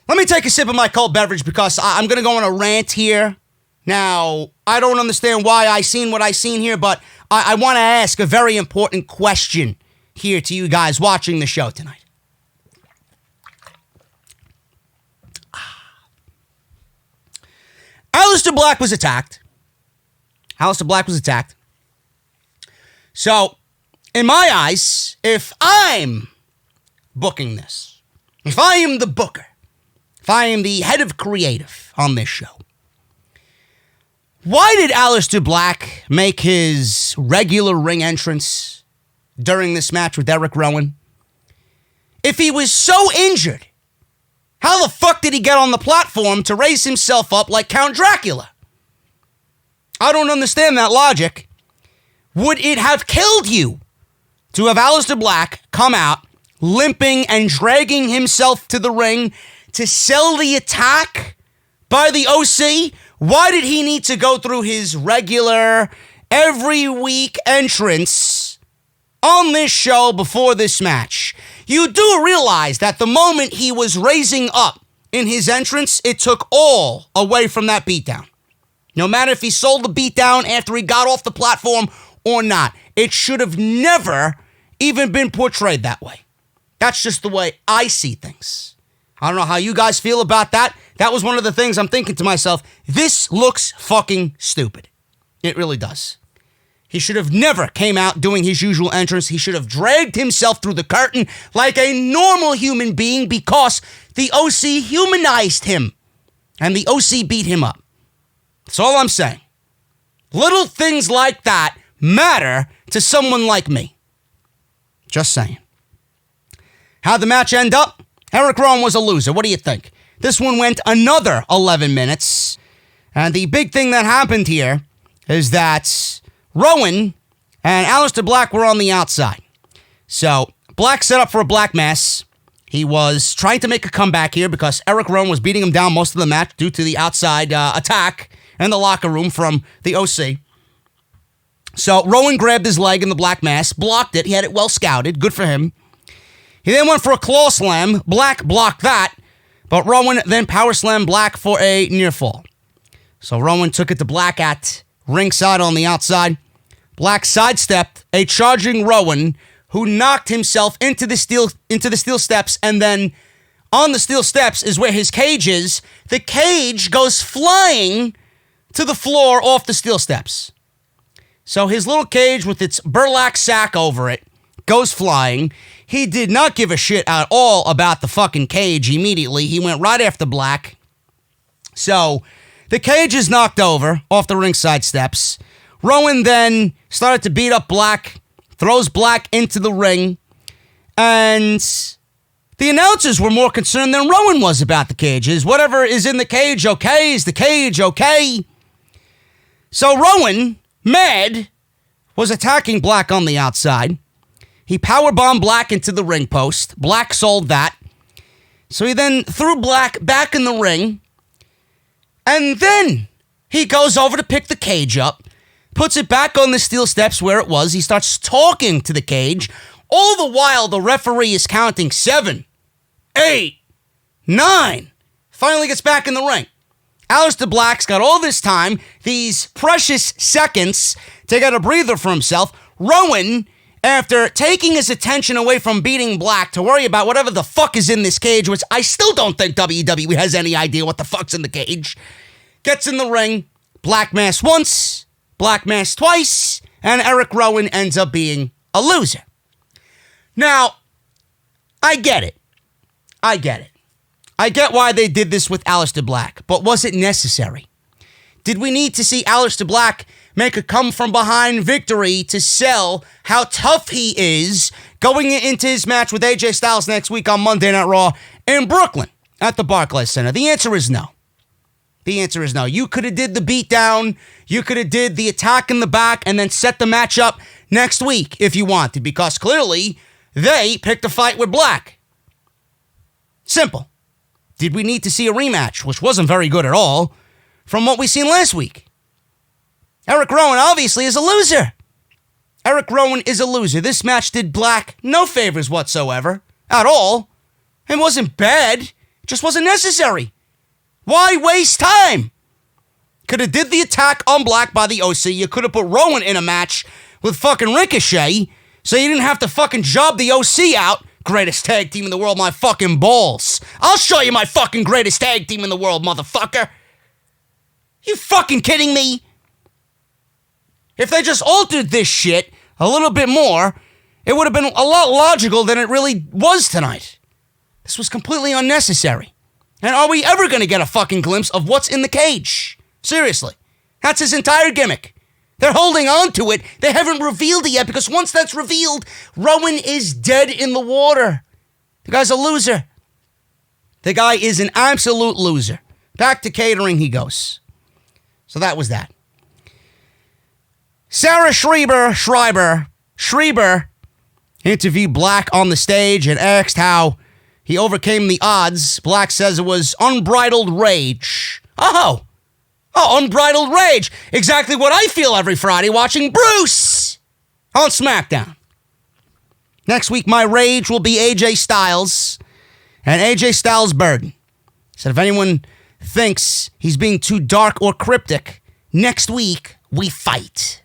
Let me take a sip of my cold beverage because I'm going to go on a rant here. Now, I don't understand why I seen what I seen here, but I want to ask a very important question here to you guys watching the show tonight. Aleister Black was attacked. So, in my eyes, if I'm booking this, if I am the booker, if I am the head of creative on this show, Why did Aleister Black make his regular ring entrance during this match with Erick Rowan? If he was so injured, how the fuck did he get on the platform to raise himself up like Count Dracula? I don't understand that logic. Would it have killed you to have Aleister Black come out limping and dragging himself to the ring to sell the attack by the OC? Why did he need to go through his regular, every week entrance on this show before this match? You do realize that the moment he was raising up in his entrance, it took all away from that beatdown. No matter if he sold the beatdown after he got off the platform or not, it should have never even been portrayed that way. That's just the way I see things. I don't know how you guys feel about that. That was one of the things I'm thinking to myself. This looks fucking stupid. It really does. He should have never came out doing his usual entrance. He should have dragged himself through the curtain like a normal human being because the OC humanized him and the OC beat him up. That's all I'm saying. Little things like that matter to someone like me. Just saying. How'd the match end up? Erick Rowan was a loser. What do you think? This one went another 11 minutes. And the big thing that happened here is that Rowan and Aleister Black were on the outside. So Black set up for a black mass. He was trying to make a comeback here because Erick Rowan was beating him down most of the match due to the outside attack in the locker room from the OC. So Rowan grabbed his leg in the black mass, blocked it. He had it well scouted. Good for him. He then went for a claw slam. Black blocked that, but Rowan then power slammed Black for a near fall. So Rowan took it to Black at ringside on the outside. Black sidestepped a charging Rowan who knocked himself into the steel steps, and then on the steel steps is where his cage is. The cage goes flying to the floor off the steel steps. So his little cage with its burlap sack over it goes flying. He did not give a shit at all about the fucking cage immediately. He went right after Black. So the cage is knocked over off the ringside steps. Rowan then started to beat up Black, throws Black into the ring, and the announcers were more concerned than Rowan was about the cage. Is whatever is in the cage okay? Is the cage okay? So Rowan, mad, was attacking Black on the outside. He powerbombed Black into the ring post. Black sold that. So he then threw Black back in the ring. And then he goes over to pick the cage up, puts it back on the steel steps where it was. He starts talking to the cage. All the while, the referee is counting 7, 8, 9. Finally gets back in the ring. Aleister Black's got all this time, these precious seconds, to get a breather for himself. Rowan, after taking his attention away from beating Black to worry about whatever the fuck is in this cage, which I still don't think WWE has any idea what the fuck's in the cage, gets in the ring. Black mass once, Black mass twice, and Erick Rowan ends up being a loser. Now, I get it. I get why they did this with Aleister Black, but was it necessary? Did we need to see Aleister Black make a come-from-behind victory to sell how tough he is going into his match with AJ Styles next week on Monday Night Raw in Brooklyn at the Barclays Center? The answer is no. The answer is no. You could have did the beatdown, you could have did the attack in the back, and then set the match up next week if you wanted, because clearly they picked a fight with Black. Simple. Did we need to see a rematch, which wasn't very good at all, from what we seen last week? Erick Rowan obviously is a loser. Erick Rowan is a loser. This match did Black no favors whatsoever, at all. It wasn't bad, it just wasn't necessary. Why waste time? Could have did the attack on Black by the OC. You could have put Rowan in a match with fucking Ricochet, so you didn't have to fucking job the OC out. Greatest tag team in the world, my fucking balls. I'll show you my fucking greatest tag team in the world, motherfucker. You fucking kidding me? If they just altered this shit a little bit more, it would have been a lot logical than it really was tonight. This was completely unnecessary. And are we ever going to get a fucking glimpse of what's in the cage? Seriously. That's his entire gimmick. They're holding on to it. They haven't revealed it yet because once that's revealed, Rowan is dead in the water. The guy's a loser. The guy is an absolute loser. Back to catering he goes. So that was that. Sarah Schreiber interviewed Black on the stage and asked how he overcame the odds. Black says it was unbridled rage. Oh, unbridled rage. Exactly what I feel every Friday watching Bruce on SmackDown. Next week, my rage will be AJ Styles and AJ Styles' burden. He said if anyone thinks he's being too dark or cryptic, next week, we fight.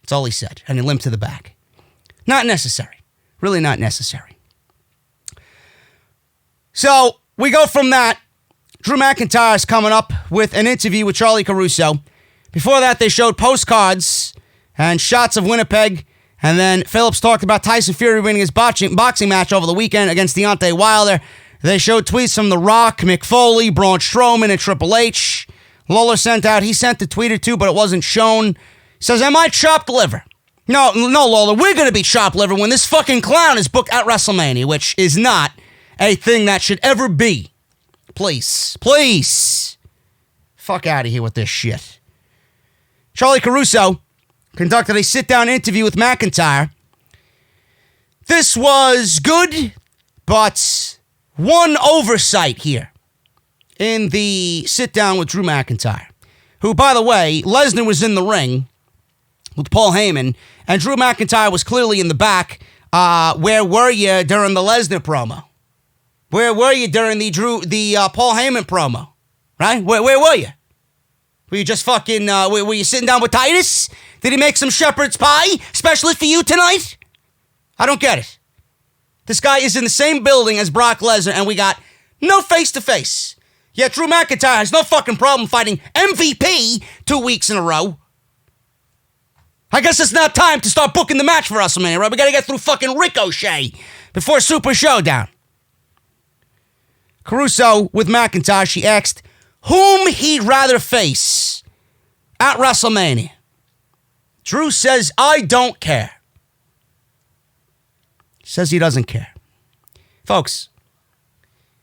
That's all he said. And he limped to the back. Not necessary. Really not necessary. So, we go from that. Drew McIntyre is coming up with an interview with Charly Caruso. Before that, they showed postcards and shots of Winnipeg. And then Phillips talked about Tyson Fury winning his boxing match over the weekend against Deontay Wilder. They showed tweets from The Rock, Mick Foley, Braun Strowman, and Triple H. Lawler sent the tweet or two, but it wasn't shown. He says, am I chopped liver? No, Lawler, we're going to be chopped liver when this fucking clown is booked at WrestleMania, which is not a thing that should ever be. Please. Fuck out of here with this shit. Charly Caruso conducted a sit-down interview with McIntyre. This was good, but one oversight here in the sit-down with Drew McIntyre, who, by the way, Lesnar was in the ring with Paul Heyman, and Drew McIntyre was clearly in the back. Where were you during the Lesnar promo? Where were you during the Paul Heyman promo? Right? Where were you? Were you just fucking, were you sitting down with Titus? Did he make some shepherd's pie, especially for you tonight? I don't get it. This guy is in the same building as Brock Lesnar, and we got no face-to-face. Yet Drew McIntyre has no fucking problem fighting MVP 2 weeks in a row. I guess it's now time to start booking the match for WrestleMania, right? We gotta get through fucking Ricochet before Super Showdown. Caruso, with McIntyre, she asked whom he'd rather face at WrestleMania. Drew says, I don't care. Says he doesn't care. Folks,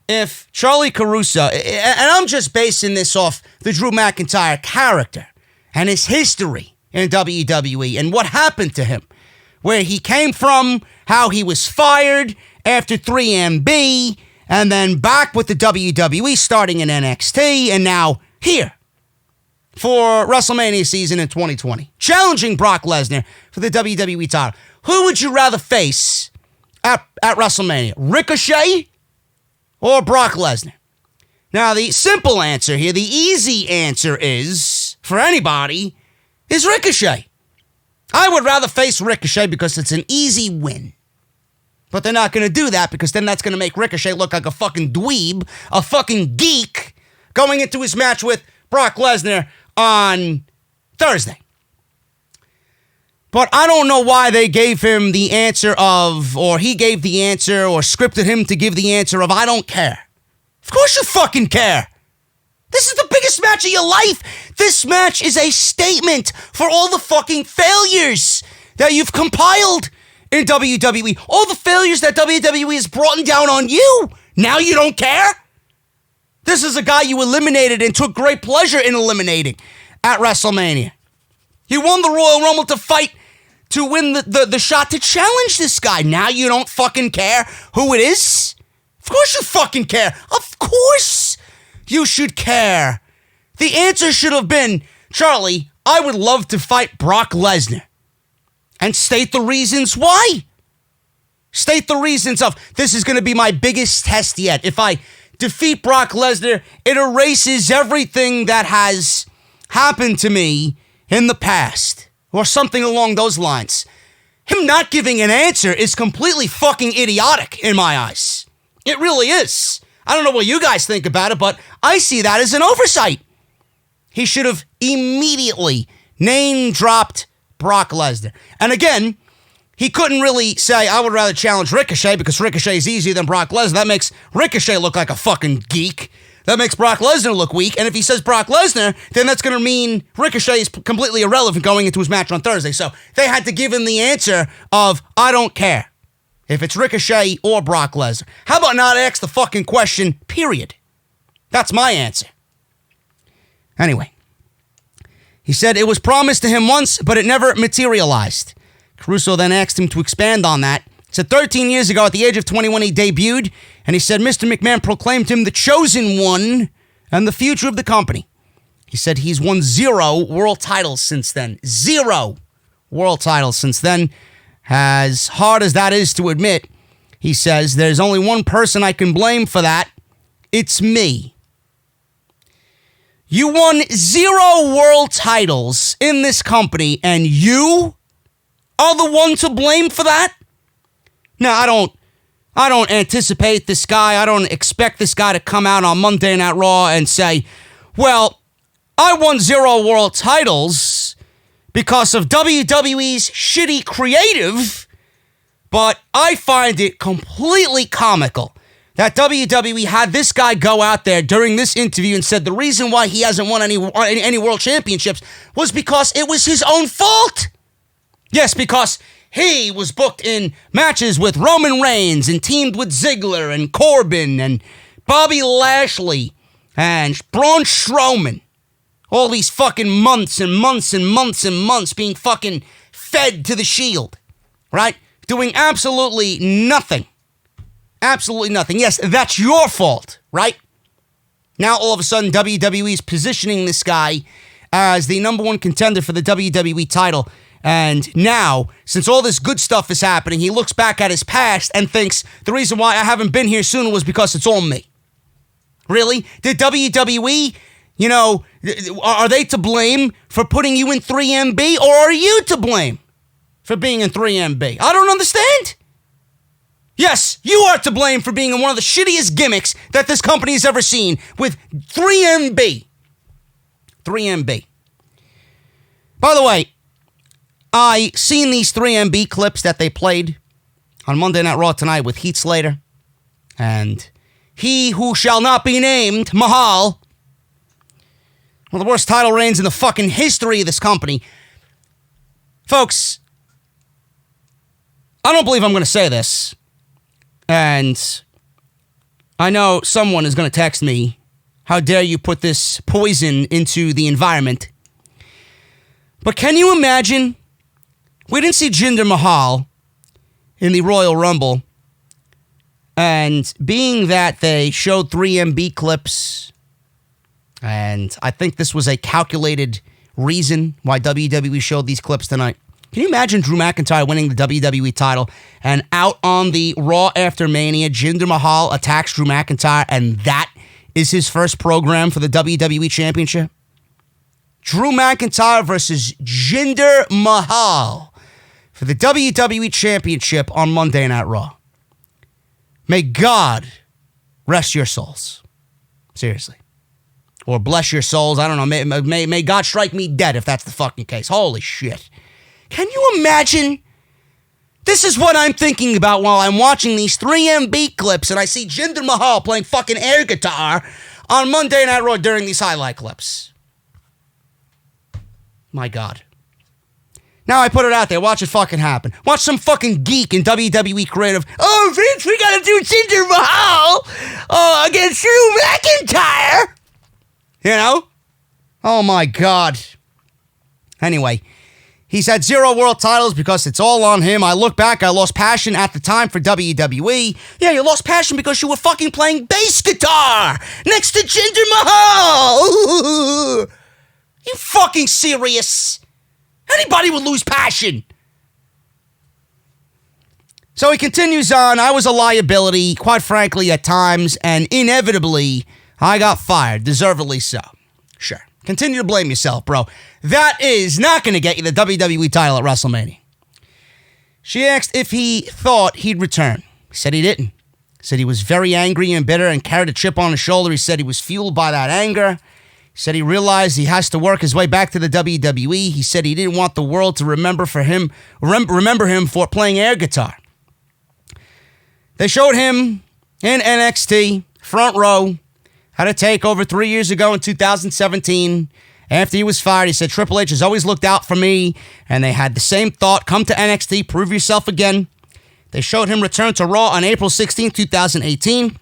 if Charly Caruso, and I'm just basing this off the Drew McIntyre character and his history in WWE and what happened to him, where he came from, how he was fired after 3MB, and then back with the WWE starting in NXT, and now here for WrestleMania season in 2020, challenging Brock Lesnar for the WWE title. Who would you rather face at WrestleMania? Ricochet or Brock Lesnar? Now, the simple answer here, the easy answer is, for anybody, is Ricochet. I would rather face Ricochet because it's an easy win. But they're not going to do that because then that's going to make Ricochet look like a fucking dweeb, a fucking geek, going into his match with Brock Lesnar on Thursday. But I don't know why they gave him the answer of, or he gave the answer, or scripted him to give the answer of, I don't care. Of course you fucking care. This is the biggest match of your life. This match is a statement for all the fucking failures that you've compiled in WWE. All the failures that WWE has brought down on you. Now you don't care? This is a guy you eliminated and took great pleasure in eliminating at WrestleMania. You won the Royal Rumble to fight to win the shot to challenge this guy. Now you don't fucking care who it is? Of course you fucking care. Of course you should care. The answer should have been, Charlie, I would love to fight Brock Lesnar. And state the reasons why. State the reasons of, this is going to be my biggest test yet. If I defeat Brock Lesnar, it erases everything that has happened to me in the past. Or something along those lines. Him not giving an answer is completely fucking idiotic in my eyes. It really is. I don't know what you guys think about it, but I see that as an oversight. He should have immediately name-dropped Brock Lesnar. And again, he couldn't really say, I would rather challenge Ricochet because Ricochet is easier than Brock Lesnar. That makes Ricochet look like a fucking geek. That makes Brock Lesnar look weak. And if he says Brock Lesnar, then that's going to mean Ricochet is completely irrelevant going into his match on Thursday. So they had to give him the answer of, I don't care if it's Ricochet or Brock Lesnar. How about not ask the fucking question, period? That's my answer. Anyway, he said it was promised to him once, but it never materialized. Caruso then asked him to expand on that. He said 13 years ago, at the age of 21, he debuted, and he said Mr. McMahon proclaimed him the chosen one and the future of the company. He said he's won 0 world titles since then. 0 world titles since then. As hard as that is to admit, he says there's only one person I can blame for that. It's me. You won 0 world titles in this company, and you are the one to blame for that? Now, I don't anticipate this guy. I don't expect this guy to come out on Monday Night Raw and say, well, I won 0 world titles because of WWE's shitty creative, but I find it completely comical that WWE had this guy go out there during this interview and said the reason why he hasn't won any world championships was because it was his own fault. Yes, because he was booked in matches with Roman Reigns and teamed with Ziggler and Corbin and Bobby Lashley and Braun Strowman. All these fucking months and months and months and months being fucking fed to the Shield, right? Doing absolutely nothing. Absolutely nothing. Yes, that's your fault, right? Now, all of a sudden, WWE is positioning this guy as the number 1 contender for the WWE title. And now, since all this good stuff is happening, he looks back at his past and thinks the reason why I haven't been here sooner was because it's all me. Really? Did WWE, are they to blame for putting you in 3MB, or are you to blame for being in 3MB? I don't understand. Yes, you are to blame for being in one of the shittiest gimmicks that this company has ever seen with 3MB. 3MB. By the way, I seen these 3MB clips that they played on Monday Night Raw tonight with Heath Slater and he who shall not be named, Mahal. One of the worst title reigns in the fucking history of this company. Folks, I don't believe I'm going to say this. And I know someone is going to text me, how dare you put this poison into the environment. But can you imagine? We didn't see Jinder Mahal in the Royal Rumble. And being that they showed 3MB clips, and I think this was a calculated reason why WWE showed these clips tonight. Can you imagine Drew McIntyre winning the WWE title and out on the Raw after Mania, Jinder Mahal attacks Drew McIntyre and that is his first program for the WWE Championship? Drew McIntyre versus Jinder Mahal for the WWE Championship on Monday Night Raw. May God rest your souls. Seriously. Or bless your souls. I don't know. May God strike me dead if that's the fucking case. Holy shit. Can you imagine? This is what I'm thinking about while I'm watching these 3MB clips and I see Jinder Mahal playing fucking air guitar on Monday Night Raw during these highlight clips. My God. Now I put it out there. Watch it fucking happen. Watch some fucking geek in WWE creative. Oh, Vince, we gotta do Jinder Mahal against Drew McIntyre. You know? Oh my God. Anyway, he's had 0 world titles because it's all on him. I look back, I lost passion at the time for WWE. Yeah, you lost passion because you were fucking playing bass guitar next to Jinder Mahal. You fucking serious? Anybody would lose passion. So he continues on. I was a liability, quite frankly, at times, and inevitably, I got fired, deservedly so. Sure. Continue to blame yourself, bro. That is not going to get you the WWE title at WrestleMania. She asked if he thought he'd return. He said he didn't. He said he was very angry and bitter and carried a chip on his shoulder. He said he was fueled by that anger. He Said he realized he has to work his way back to the WWE. He said he didn't want the world to remember him for playing air guitar. They showed him in NXT, front row, had a takeover 3 years ago in 2017. After he was fired, he said, Triple H has always looked out for me, and they had the same thought, come to NXT, prove yourself again. They showed him return to Raw on April 16, 2018.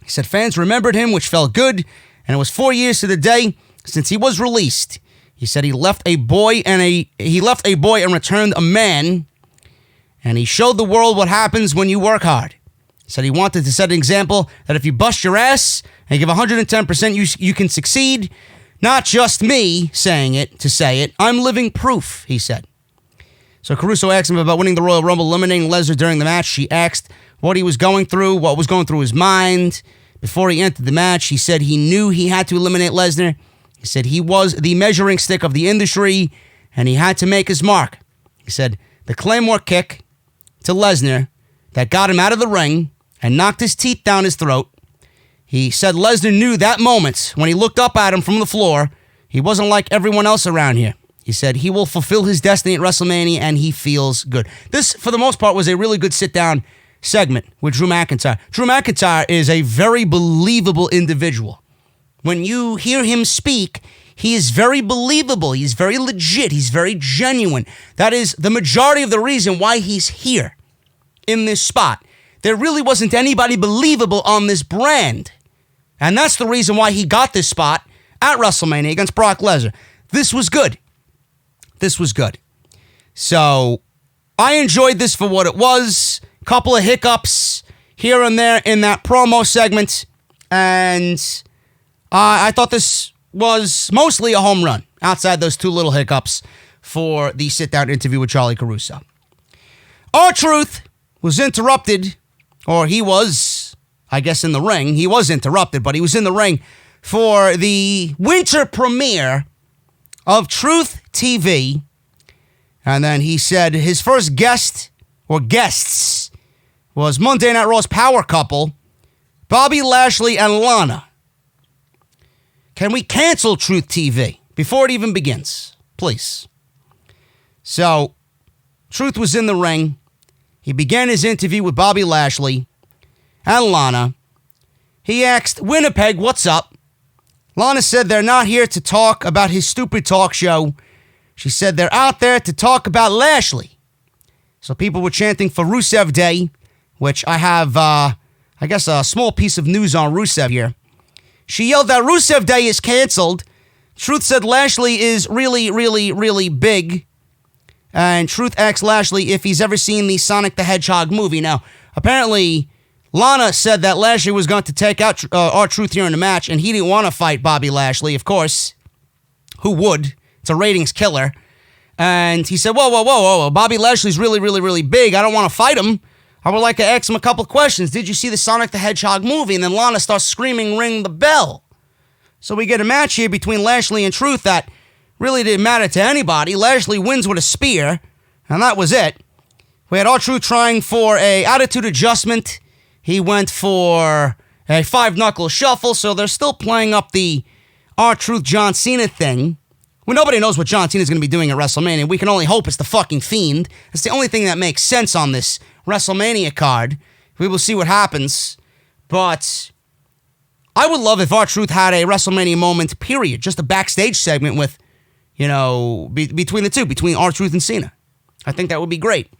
He said fans remembered him, which felt good, and it was 4 years to the day since he was released. He said he left a boy and returned a man, and he showed the world what happens when you work hard. He said he wanted to set an example that if you bust your ass and give 110%, you can succeed. Not just me saying it to say it. I'm living proof, he said. So Caruso asked him about winning the Royal Rumble, eliminating Lesnar during the match. She asked what he was going through, what was going through his mind. Before he entered the match, he said he knew he had to eliminate Lesnar. He said he was the measuring stick of the industry, and he had to make his mark. He said the Claymore kick to Lesnar that got him out of the ring and knocked his teeth down his throat. He said Lesnar knew that moment when he looked up at him from the floor, he wasn't like everyone else around here. He said he will fulfill his destiny at WrestleMania, and he feels good. This, for the most part, was a really good sit-down segment with Drew McIntyre. Drew McIntyre is a very believable individual. When you hear him speak, he is very believable. He's very legit. He's very genuine. That is the majority of the reason why he's here in this spot. There really wasn't anybody believable on this brand. And that's the reason why he got this spot at WrestleMania against Brock Lesnar. This was good. This was good. So I enjoyed this for what it was. Couple of hiccups here and there in that promo segment. And I thought this was mostly a home run outside those two little hiccups for the sit-down interview with Charly Caruso. R-Truth was interrupted, or he was, I guess, in the ring. He was interrupted, but he was in the ring for the winter premiere of Truth TV. And then he said his first guest, or guests, was Monday Night Raw's power couple, Bobby Lashley and Lana. Can we cancel Truth TV before it even begins? Please. So, Truth was in the ring. He began his interview with Bobby Lashley and Lana. He asked Winnipeg, what's up? Lana said they're not here to talk about his stupid talk show. She said they're out there to talk about Lashley. So people were chanting for Rusev Day, which I have, I guess, a small piece of news on Rusev here. She yelled that Rusev Day is canceled. Truth said Lashley is really, really, really big. And Truth asked Lashley if he's ever seen the Sonic the Hedgehog movie. Now, apparently, Lana said that Lashley was going to take out R-Truth here in the match, and he didn't want to fight Bobby Lashley, of course. Who would? It's a ratings killer. And he said, whoa. Bobby Lashley's really, really, really big. I don't want to fight him. I would like to ask him a couple questions. Did you see the Sonic the Hedgehog movie? And then Lana starts screaming, ring the bell. So we get a match here between Lashley and Truth that really didn't matter to anybody. Lashley wins with a spear, and that was it. We had R-Truth trying for a attitude adjustment. He went for a 5-knuckle shuffle, so they're still playing up the R-Truth John Cena thing. Well, nobody knows what John Cena's going to be doing at WrestleMania. We can only hope it's the fucking Fiend. It's the only thing that makes sense on this WrestleMania card. We will see what happens. But I would love if R-Truth had a WrestleMania moment, period. Just a backstage segment with, between the two, between R-Truth and Cena. I think that would be great.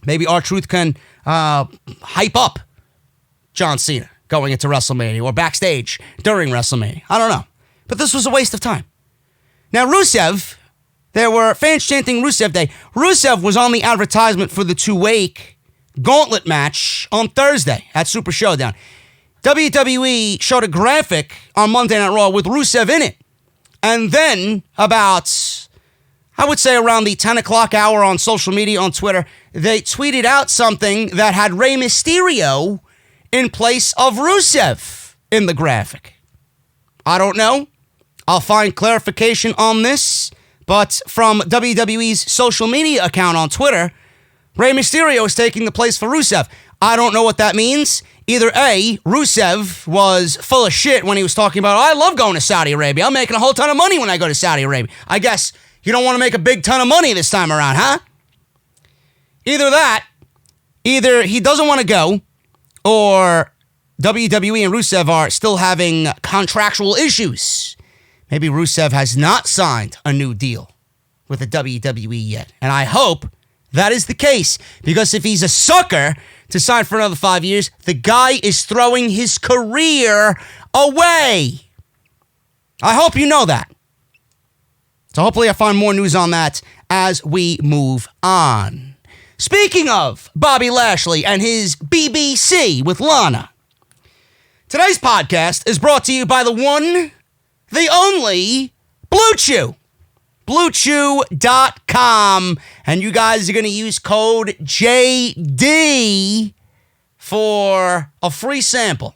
Maybe R-Truth can hype up John Cena going into WrestleMania or backstage during WrestleMania. I don't know. But this was a waste of time. Now, Rusev, there were fans chanting Rusev Day. Rusev was on the advertisement for the two-week gauntlet match on Thursday at Super Showdown. WWE showed a graphic on Monday Night Raw with Rusev in it. And then about, I would say around the 10 o'clock hour on social media, on Twitter, they tweeted out something that had Rey Mysterio in place of Rusev in the graphic. I don't know. I'll find clarification on this, but from WWE's social media account on Twitter, Rey Mysterio is taking the place for Rusev. I don't know what that means. Either A, Rusev was full of shit when he was talking about, I love going to Saudi Arabia. I'm making a whole ton of money when I go to Saudi Arabia. I guess you don't want to make a big ton of money this time around, huh? Either he doesn't want to go, or WWE and Rusev are still having contractual issues. Maybe Rusev has not signed a new deal with the WWE yet. And I hope that is the case, because if he's a sucker to sign for another 5 years, the guy is throwing his career away. I hope you know that. So hopefully I find more news on that as we move on. Speaking of Bobby Lashley and his BBC with Lana, today's podcast is brought to you by the one, the only, Blue Chew. BlueChew.com. And you guys are going to use code JD for a free sample.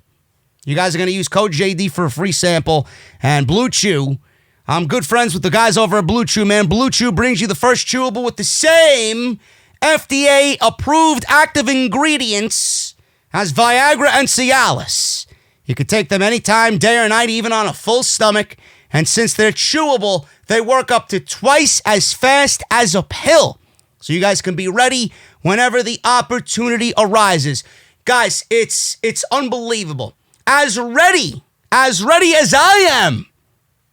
You guys are going to use code JD for a free sample. And Blue Chew, I'm good friends with the guys over at Blue Chew, man. Blue Chew brings you the first chewable with the same FDA-approved active ingredients as Viagra and Cialis. You can take them anytime, day or night, even on a full stomach. And since they're chewable, they work up to twice as fast as a pill. So you guys can be ready whenever the opportunity arises. Guys, it's unbelievable. As ready as I am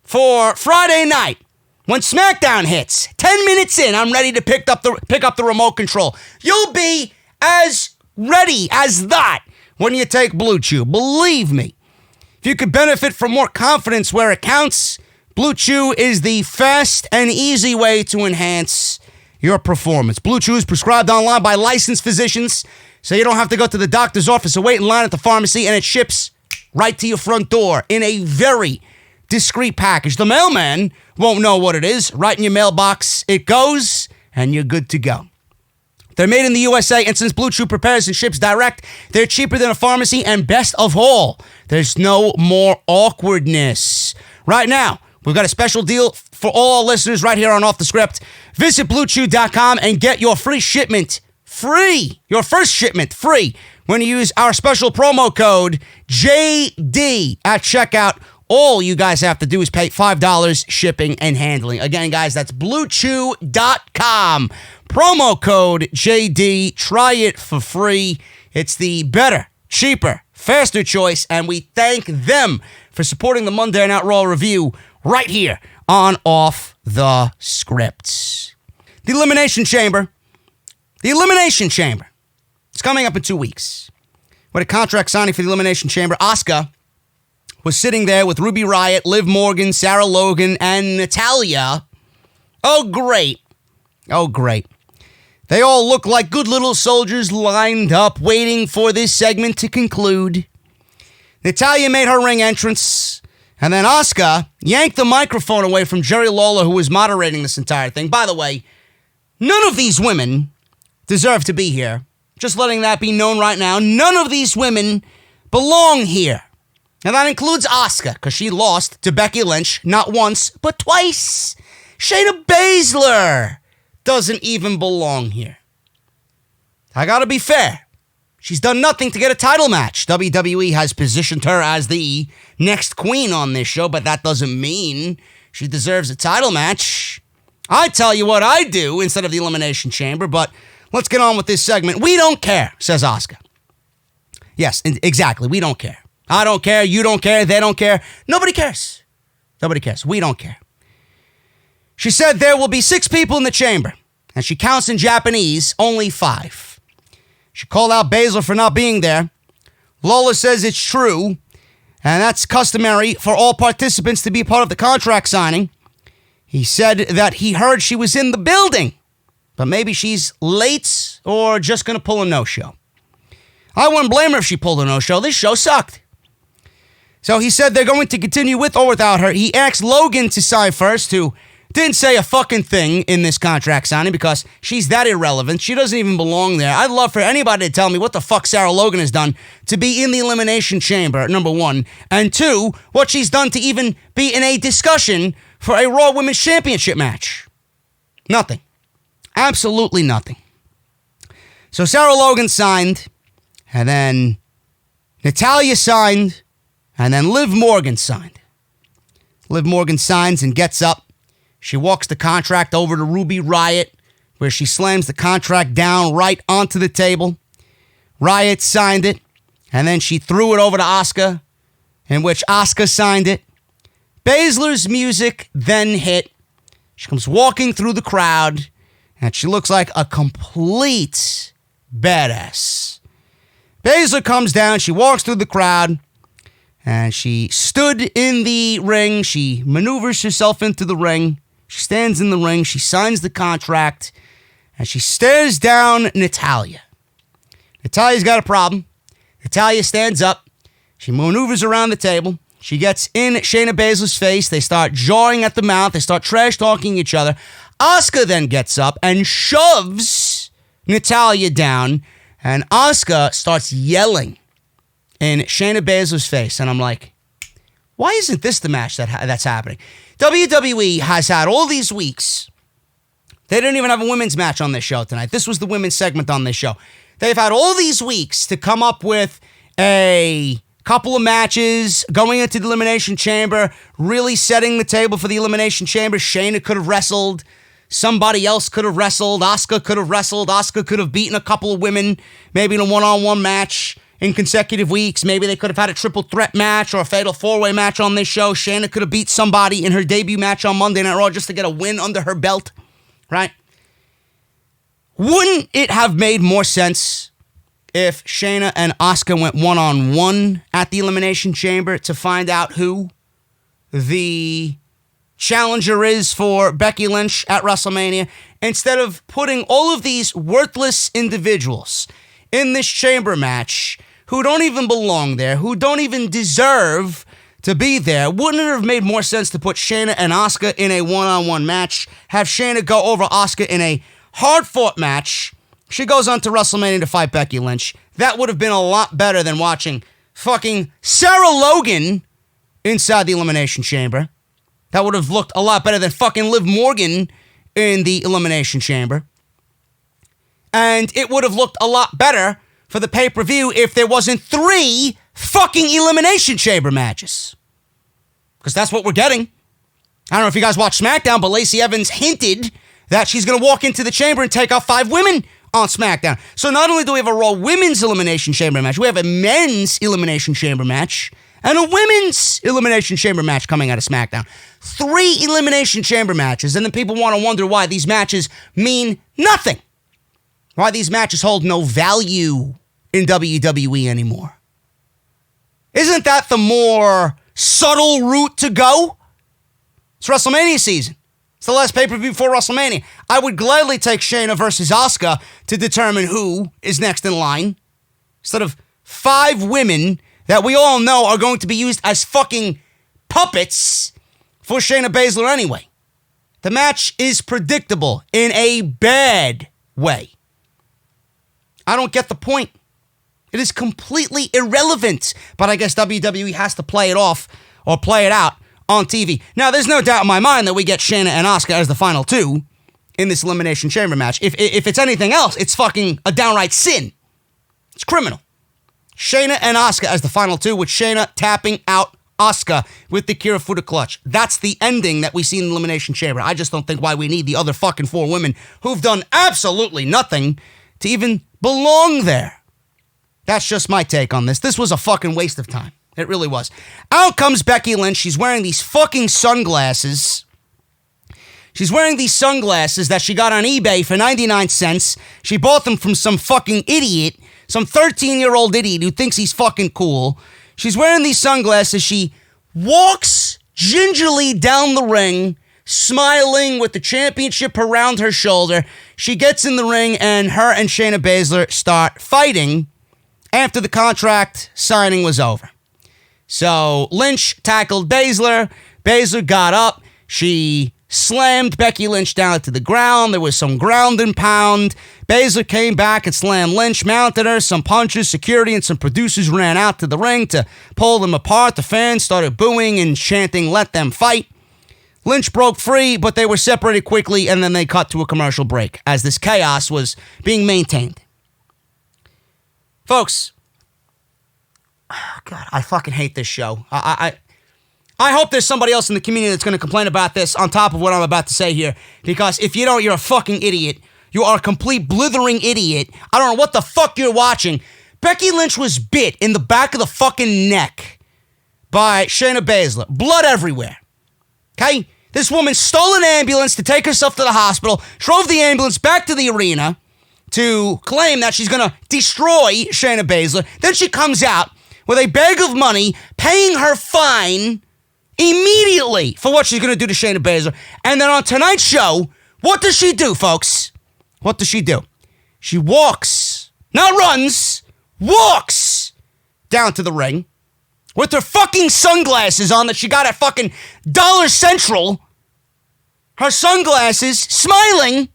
for Friday night, when SmackDown hits, 10 minutes in, I'm ready to pick up the remote control. You'll be as ready as that when you take Blue Chew. Believe me. If you could benefit from more confidence where it counts, Blue Chew is the fast and easy way to enhance your performance. Blue Chew is prescribed online by licensed physicians, so you don't have to go to the doctor's office or wait in line at the pharmacy, and it ships right to your front door in a very discreet package. The mailman won't know what it is. Right in your mailbox it goes, and you're good to go. They're made in the USA, and since Blue Chew prepares and ships direct, they're cheaper than a pharmacy, and best of all, there's no more awkwardness. Right now, we've got a special deal for all our listeners right here on Off The Script. Visit BlueChew.com and get your free shipment free. Your first shipment free when you use our special promo code JD at checkout. All you guys have to do is pay $5 shipping and handling. Again, guys, that's BlueChew.com. Promo code JD. Try it for free. It's the better, cheaper, faster choice, and we thank them for supporting the Monday Night Raw review right here on Off The Script. The Elimination Chamber. It's coming up in 2 weeks. With a contract signing for the Elimination Chamber, Asuka was sitting there with Ruby Riott, Liv Morgan, Sarah Logan, and Natalya. Oh, great. They all look like good little soldiers lined up, waiting for this segment to conclude. Natalya made her ring entrance, and then Asuka yanked the microphone away from Jerry Lawler, who was moderating this entire thing. By the way, none of these women deserve to be here. Just letting that be known right now. None of these women belong here. And that includes Asuka, because she lost to Becky Lynch not once, but twice. Shayna Baszler doesn't even belong here. I gotta be fair. She's done nothing to get a title match. WWE has positioned her as the next queen on this show, but that doesn't mean she deserves a title match. I tell you what I do instead of the Elimination Chamber, but let's get on with this segment. We don't care, says Asuka. Yes, exactly. We don't care. I don't care. You don't care. They don't care. Nobody cares. We don't care. She said there will be 6 people in the chamber, and she counts in Japanese, only 5. She called out Baszler for not being there. Lola says it's true, and that's customary for all participants to be part of the contract signing. He said that he heard she was in the building, but maybe she's late or just going to pull a no-show. I wouldn't blame her if she pulled a no-show. This show sucked. So he said they're going to continue with or without her. He asked Logan to sign first, who didn't say a fucking thing in this contract signing because she's that irrelevant. She doesn't even belong there. I'd love for anybody to tell me what the fuck Sarah Logan has done to be in the Elimination Chamber, number 1. And 2, what she's done to even be in a discussion for a Raw Women's Championship match. Nothing. Absolutely nothing. So Sarah Logan signed, and then Natalya signed, and then Liv Morgan signed. Liv Morgan signs and gets up. She walks the contract over to Ruby Riott, where she slams the contract down right onto the table. Riott signed it, and then she threw it over to Asuka, in which Asuka signed it. Baszler's music then hit. She comes walking through the crowd, and she looks like a complete badass. Baszler comes down, she walks through the crowd, and she stood in the ring. She maneuvers herself into the ring. She stands in the ring. She signs the contract, and she stares down Natalya. Natalya's got a problem. Natalya stands up. She maneuvers around the table. She gets in Shayna Baszler's face. They start jawing at the mouth. They start trash-talking each other. Asuka then gets up and shoves Natalya down, and Asuka starts yelling in Shayna Baszler's face. And I'm like, why isn't this the match that's happening? WWE has had all these weeks. They didn't even have a women's match on this show tonight. This was the women's segment on this show. They've had all these weeks to come up with a couple of matches going into the Elimination Chamber, really setting the table for the Elimination Chamber. Shayna could have wrestled. Somebody else could have wrestled. Asuka could have wrestled. Asuka could have beaten a couple of women, maybe in a one-on-one match in consecutive weeks. Maybe they could have had a triple threat match or a fatal four-way match on this show. Shayna could have beat somebody in her debut match on Monday Night Raw just to get a win under her belt, right? Wouldn't it have made more sense if Shayna and Asuka went one-on-one at the Elimination Chamber to find out who the challenger is for Becky Lynch at WrestleMania, instead of putting all of these worthless individuals in this chamber match who don't even belong there, who don't even deserve to be there? Wouldn't it have made more sense to put Shayna and Asuka in a one-on-one match, have Shayna go over Asuka in a hard-fought match? She goes on to WrestleMania to fight Becky Lynch. That would have been a lot better than watching fucking Sarah Logan inside the Elimination Chamber. That would have looked a lot better than fucking Liv Morgan in the Elimination Chamber. And it would have looked a lot better for the pay-per-view if there wasn't 3 fucking Elimination Chamber matches. Because that's what we're getting. I don't know if you guys watch SmackDown, but Lacey Evans hinted that she's going to walk into the chamber and take out 5 women on SmackDown. So not only do we have a Raw Women's Elimination Chamber match, we have a Men's Elimination Chamber match and a Women's Elimination Chamber match coming out of SmackDown. 3 Elimination Chamber matches, and then people want to wonder why these matches mean nothing. Why these matches hold no value in WWE anymore. Isn't that the more subtle route to go? It's WrestleMania season. It's the last pay-per-view before WrestleMania. I would gladly take Shayna versus Asuka to determine who is next in line, instead of 5 women that we all know are going to be used as fucking puppets for Shayna Baszler anyway. The match is predictable in a bad way. I don't get the point. It is completely irrelevant, but I guess WWE has to play it off or play it out on TV. Now, there's no doubt in my mind that we get Shayna and Asuka as the final 2 in this Elimination Chamber match. If it's anything else, it's fucking a downright sin. It's criminal. Shayna and Asuka as the final 2, with Shayna tapping out Asuka with the Kirifuda clutch. That's the ending that we see in the Elimination Chamber. I just don't think why we need the other fucking 4 women who've done absolutely nothing to even belong there. That's just my take on this. This was a fucking waste of time. It really was. Out comes Becky Lynch. She's wearing these fucking sunglasses. She's wearing these sunglasses that she got on eBay for 99 cents. She bought them from some fucking idiot, some 13-year-old idiot who thinks he's fucking cool. She's wearing these sunglasses. She walks gingerly down the ring, smiling with the championship around her shoulder. She gets in the ring, and her and Shayna Baszler start fighting after the contract signing was over. So Lynch tackled Baszler. Baszler got up. She slammed Becky Lynch down to the ground. There was some ground and pound. Baszler came back and slammed Lynch, mounted her. Some punches, security, and some producers ran out to the ring to pull them apart. The fans started booing and chanting, "Let them fight." Lynch broke free, but they were separated quickly, and then they cut to a commercial break as this chaos was being maintained. Folks, God, I fucking hate this show. I hope there's somebody else in the community that's going to complain about this on top of what I'm about to say here. Because if you don't, you're a fucking idiot. You are a complete blithering idiot. I don't know what the fuck you're watching. Becky Lynch was bit in the back of the fucking neck by Shayna Baszler. Blood everywhere. Okay? This woman stole an ambulance to take herself to the hospital, drove the ambulance back to the arena to claim that she's going to destroy Shayna Baszler. Then she comes out with a bag of money, paying her fine immediately for what she's going to do to Shayna Baszler. And then on tonight's show, what does she do, folks? What does she do? She walks, not runs, walks down to the ring with her fucking sunglasses on that she got at fucking Dollar Central. Her sunglasses, smiling.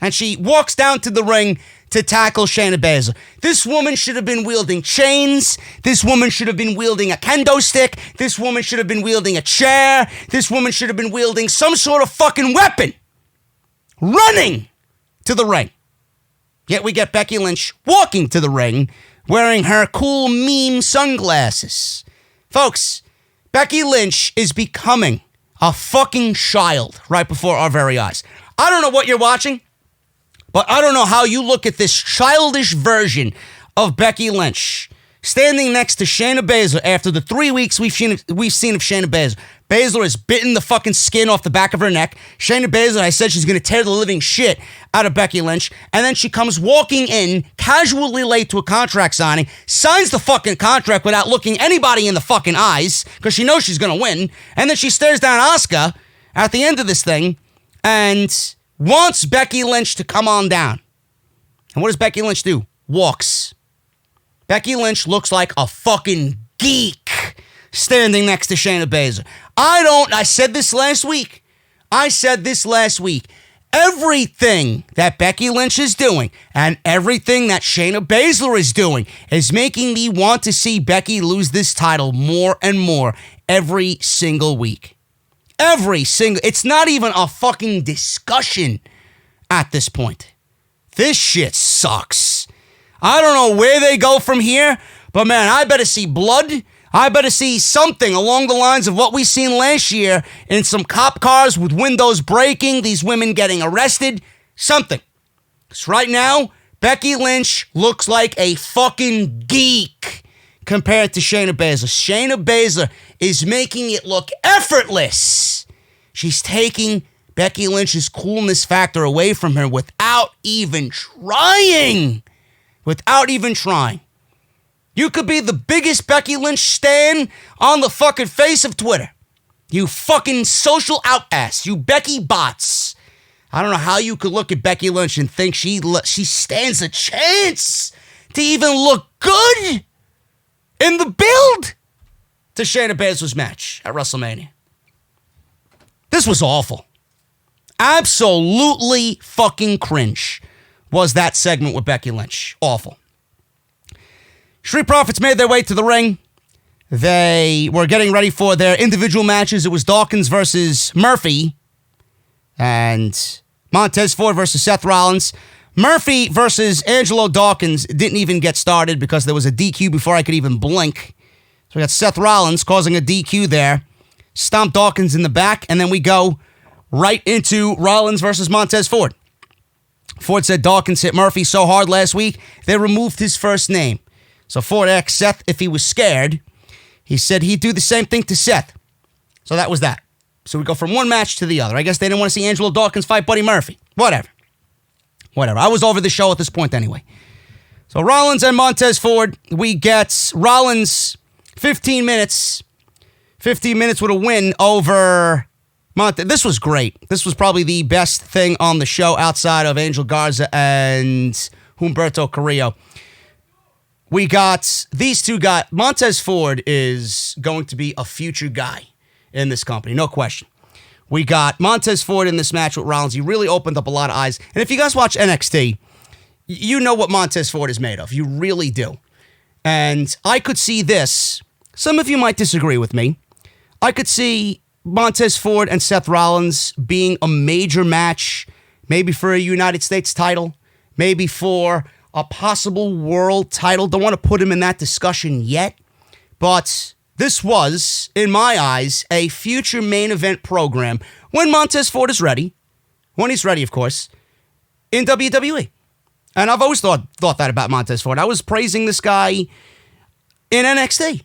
And she walks down to the ring to tackle Shayna Baszler. This woman should have been wielding chains. This woman should have been wielding a kendo stick. This woman should have been wielding a chair. This woman should have been wielding some sort of fucking weapon. Running to the ring. Yet we get Becky Lynch walking to the ring wearing her cool meme sunglasses. Folks, Becky Lynch is becoming a fucking child right before our very eyes. I don't know what you're watching, but I don't know how you look at this childish version of Becky Lynch standing next to Shayna Baszler after the 3 weeks we've seen of Shayna Baszler. Baszler has bitten the fucking skin off the back of her neck. Shayna Baszler, I said she's going to tear the living shit out of Becky Lynch. And then she comes walking in, casually late to a contract signing, signs the fucking contract without looking anybody in the fucking eyes, because she knows she's going to win. And then she stares down Asuka at the end of this thing and wants Becky Lynch to come on down. And what does Becky Lynch do? Walks. Becky Lynch looks like a fucking geek standing next to Shayna Baszler. I said this last week. Everything that Becky Lynch is doing and everything that Shayna Baszler is doing is making me want to see Becky lose this title more and more every single week. It's not even a fucking discussion at this point. This shit sucks. I don't know where they go from here, but man, I better see blood. I better see something along the lines of what we seen last year in some cop cars with windows breaking, these women getting arrested, something. Because right now, Becky Lynch looks like a fucking geek compared to Shayna Baszler. Shayna Baszler is making it look effortless. She's taking Becky Lynch's coolness factor away from her without even trying. You could be the biggest Becky Lynch stan on the fucking face of Twitter. You fucking social outcasts. You Becky bots. I don't know how you could look at Becky Lynch and think she stands a chance to even look good in the build to Shayna Baszler's match at WrestleMania. This was awful. Absolutely fucking cringe was that segment with Becky Lynch. Awful. Street Profits made their way to the ring. They were getting ready for their individual matches. It was Dawkins versus Murphy and Montez Ford versus Seth Rollins. Murphy versus Angelo Dawkins didn't even get started because there was a DQ before I could even blink. So we got Seth Rollins causing a DQ there. Stomp Dawkins in the back, and then we go right into Rollins versus Montez Ford. Ford said Dawkins hit Murphy so hard last week, they removed his first name. So Ford asked Seth if he was scared. He said he'd do the same thing to Seth. So that was that. So we go from one match to the other. I guess they didn't want to see Angelo Dawkins fight Buddy Murphy. Whatever. I was over the show at this point anyway. So Rollins and Montez Ford, we get Rollins 15 minutes. 15 minutes with a win over Montez. This was great. This was probably the best thing on the show outside of Angel Garza and Humberto Carrillo. We got these two guys. Montez Ford is going to be a future guy in this company, no question. We got Montez Ford in this match with Rollins. He really opened up a lot of eyes. And if you guys watch NXT, you know what Montez Ford is made of. You really do. And I could see this. Some of you might disagree with me. I could see Montez Ford and Seth Rollins being a major match, maybe for a United States title, maybe for a possible world title. Don't want to put him in that discussion yet, but this was, in my eyes, a future main event program when Montez Ford is ready, when he's ready, of course, in WWE. And I've always thought that about Montez Ford. I was praising this guy in NXT.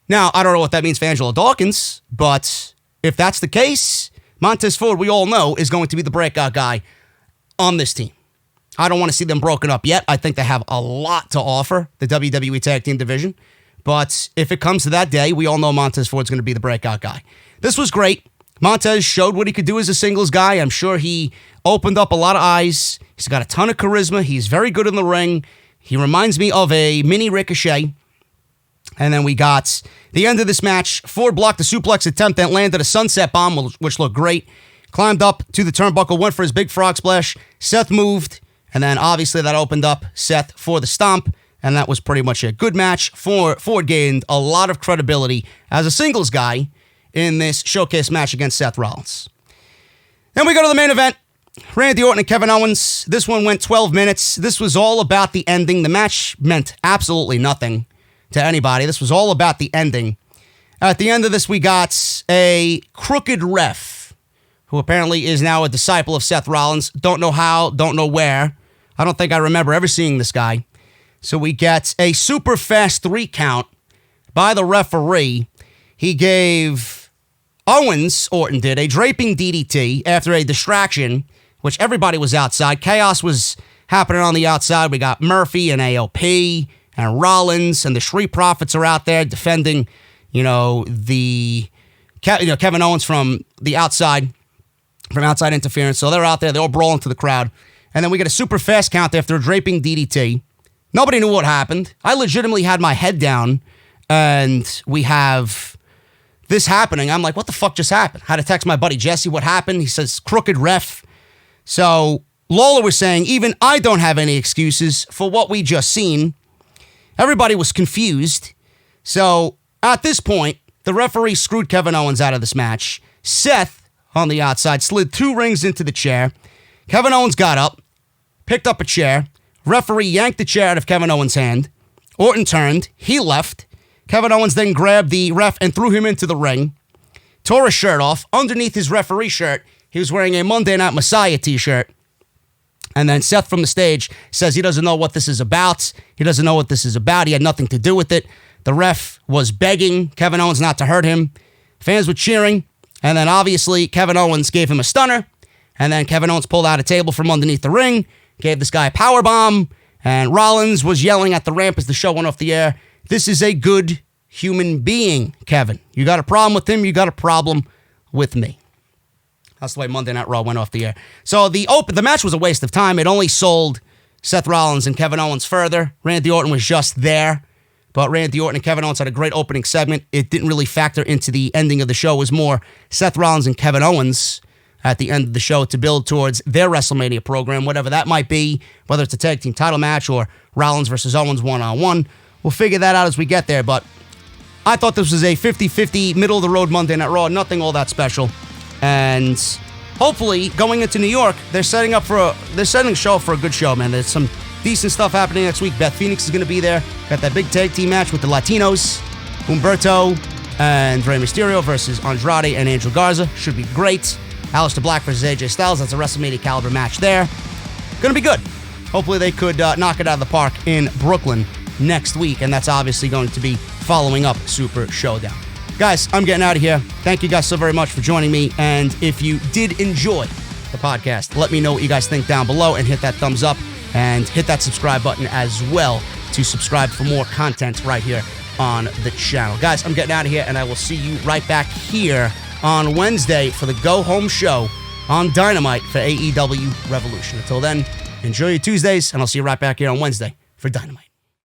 Now, I don't know what that means for Angelo Dawkins, but if that's the case, Montez Ford, we all know, is going to be the breakout guy on this team. I don't want to see them broken up yet. I think they have a lot to offer, the WWE Tag Team division. But if it comes to that day, we all know Montez Ford's going to be the breakout guy. This was great. Montez showed what he could do as a singles guy. I'm sure he opened up a lot of eyes. He's got a ton of charisma. He's very good in the ring. He reminds me of a mini Ricochet. And then we got the end of this match. Ford blocked the suplex attempt, then landed a sunset bomb, which looked great. Climbed up to the turnbuckle, went for his big frog splash. Seth moved, and then obviously that opened up Seth for the stomp. And that was pretty much a good match. Ford gained a lot of credibility as a singles guy in this showcase match against Seth Rollins. Then we go to the main event. Randy Orton and Kevin Owens. This one went 12 minutes. This was all about the ending. The match meant absolutely nothing to anybody. This was all about the ending. At the end of this, we got a crooked ref who apparently is now a disciple of Seth Rollins. Don't know how, don't know where. I don't think I remember ever seeing this guy. So we get a super fast 3 count by the referee. He gave Orton did a draping DDT after a distraction, which everybody was outside. Chaos was happening on the outside. We got Murphy and AOP and Rollins, and the Street Profits are out there defending, Kevin Owens from the outside, from outside interference. So they're out there. They're all brawling to the crowd. And then we get a super fast count after a draping DDT. Nobody knew what happened. I legitimately had my head down, and we have this happening. I'm like, what the fuck just happened? I had to text my buddy Jesse what happened. He says, crooked ref. So Lawler was saying, even I don't have any excuses for what we just seen. Everybody was confused. So at this point, the referee screwed Kevin Owens out of this match. Seth, on the outside, slid 2 rings into the chair. Kevin Owens got up, picked up a chair. Referee yanked the chair out of Kevin Owens' hand. Orton turned. He left. Kevin Owens then grabbed the ref and threw him into the ring. Tore his shirt off. Underneath his referee shirt, he was wearing a Monday Night Messiah t-shirt. And then Seth from the stage says he doesn't know what this is about. He doesn't know what this is about. He had nothing to do with it. The ref was begging Kevin Owens not to hurt him. Fans were cheering. And then obviously Kevin Owens gave him a stunner. And then Kevin Owens pulled out a table from underneath the ring, gave this guy a power bomb. And Rollins was yelling at the ramp as the show went off the air. This is a good human being, Kevin. You got a problem with him, you got a problem with me. That's the way Monday Night Raw went off the air. So the match was a waste of time. It only sold Seth Rollins and Kevin Owens further. Randy Orton was just there. But Randy Orton and Kevin Owens had a great opening segment. It didn't really factor into the ending of the show. It was more Seth Rollins and Kevin Owens at the end of the show to build towards their WrestleMania program, whatever that might be, whether it's a tag team title match or Rollins versus Owens one-on-one. We'll figure that out as we get there. But I thought this was a 50-50, middle-of-the-road Monday Night Raw. Nothing all that special. And hopefully, going into New York, they're setting a show up for a good show, man. There's some decent stuff happening next week. Beth Phoenix is going to be there. Got that big tag team match with the Latinos. Humberto and Rey Mysterio versus Andrade and Angel Garza. Should be great. Aleister Black versus AJ Styles. That's a WrestleMania caliber match there. Going to be good. Hopefully they could knock it out of the park in Brooklyn next week. And that's obviously going to be following up Super Showdown. Guys, I'm getting out of here. Thank you guys so very much for joining me. And if you did enjoy the podcast, let me know what you guys think down below and hit that thumbs up and hit that subscribe button as well to subscribe for more content right here on the channel. Guys, I'm getting out of here, and I will see you right back here on Wednesday for the Go Home Show on Dynamite for AEW Revolution. Until then, enjoy your Tuesdays, and I'll see you right back here on Wednesday for Dynamite.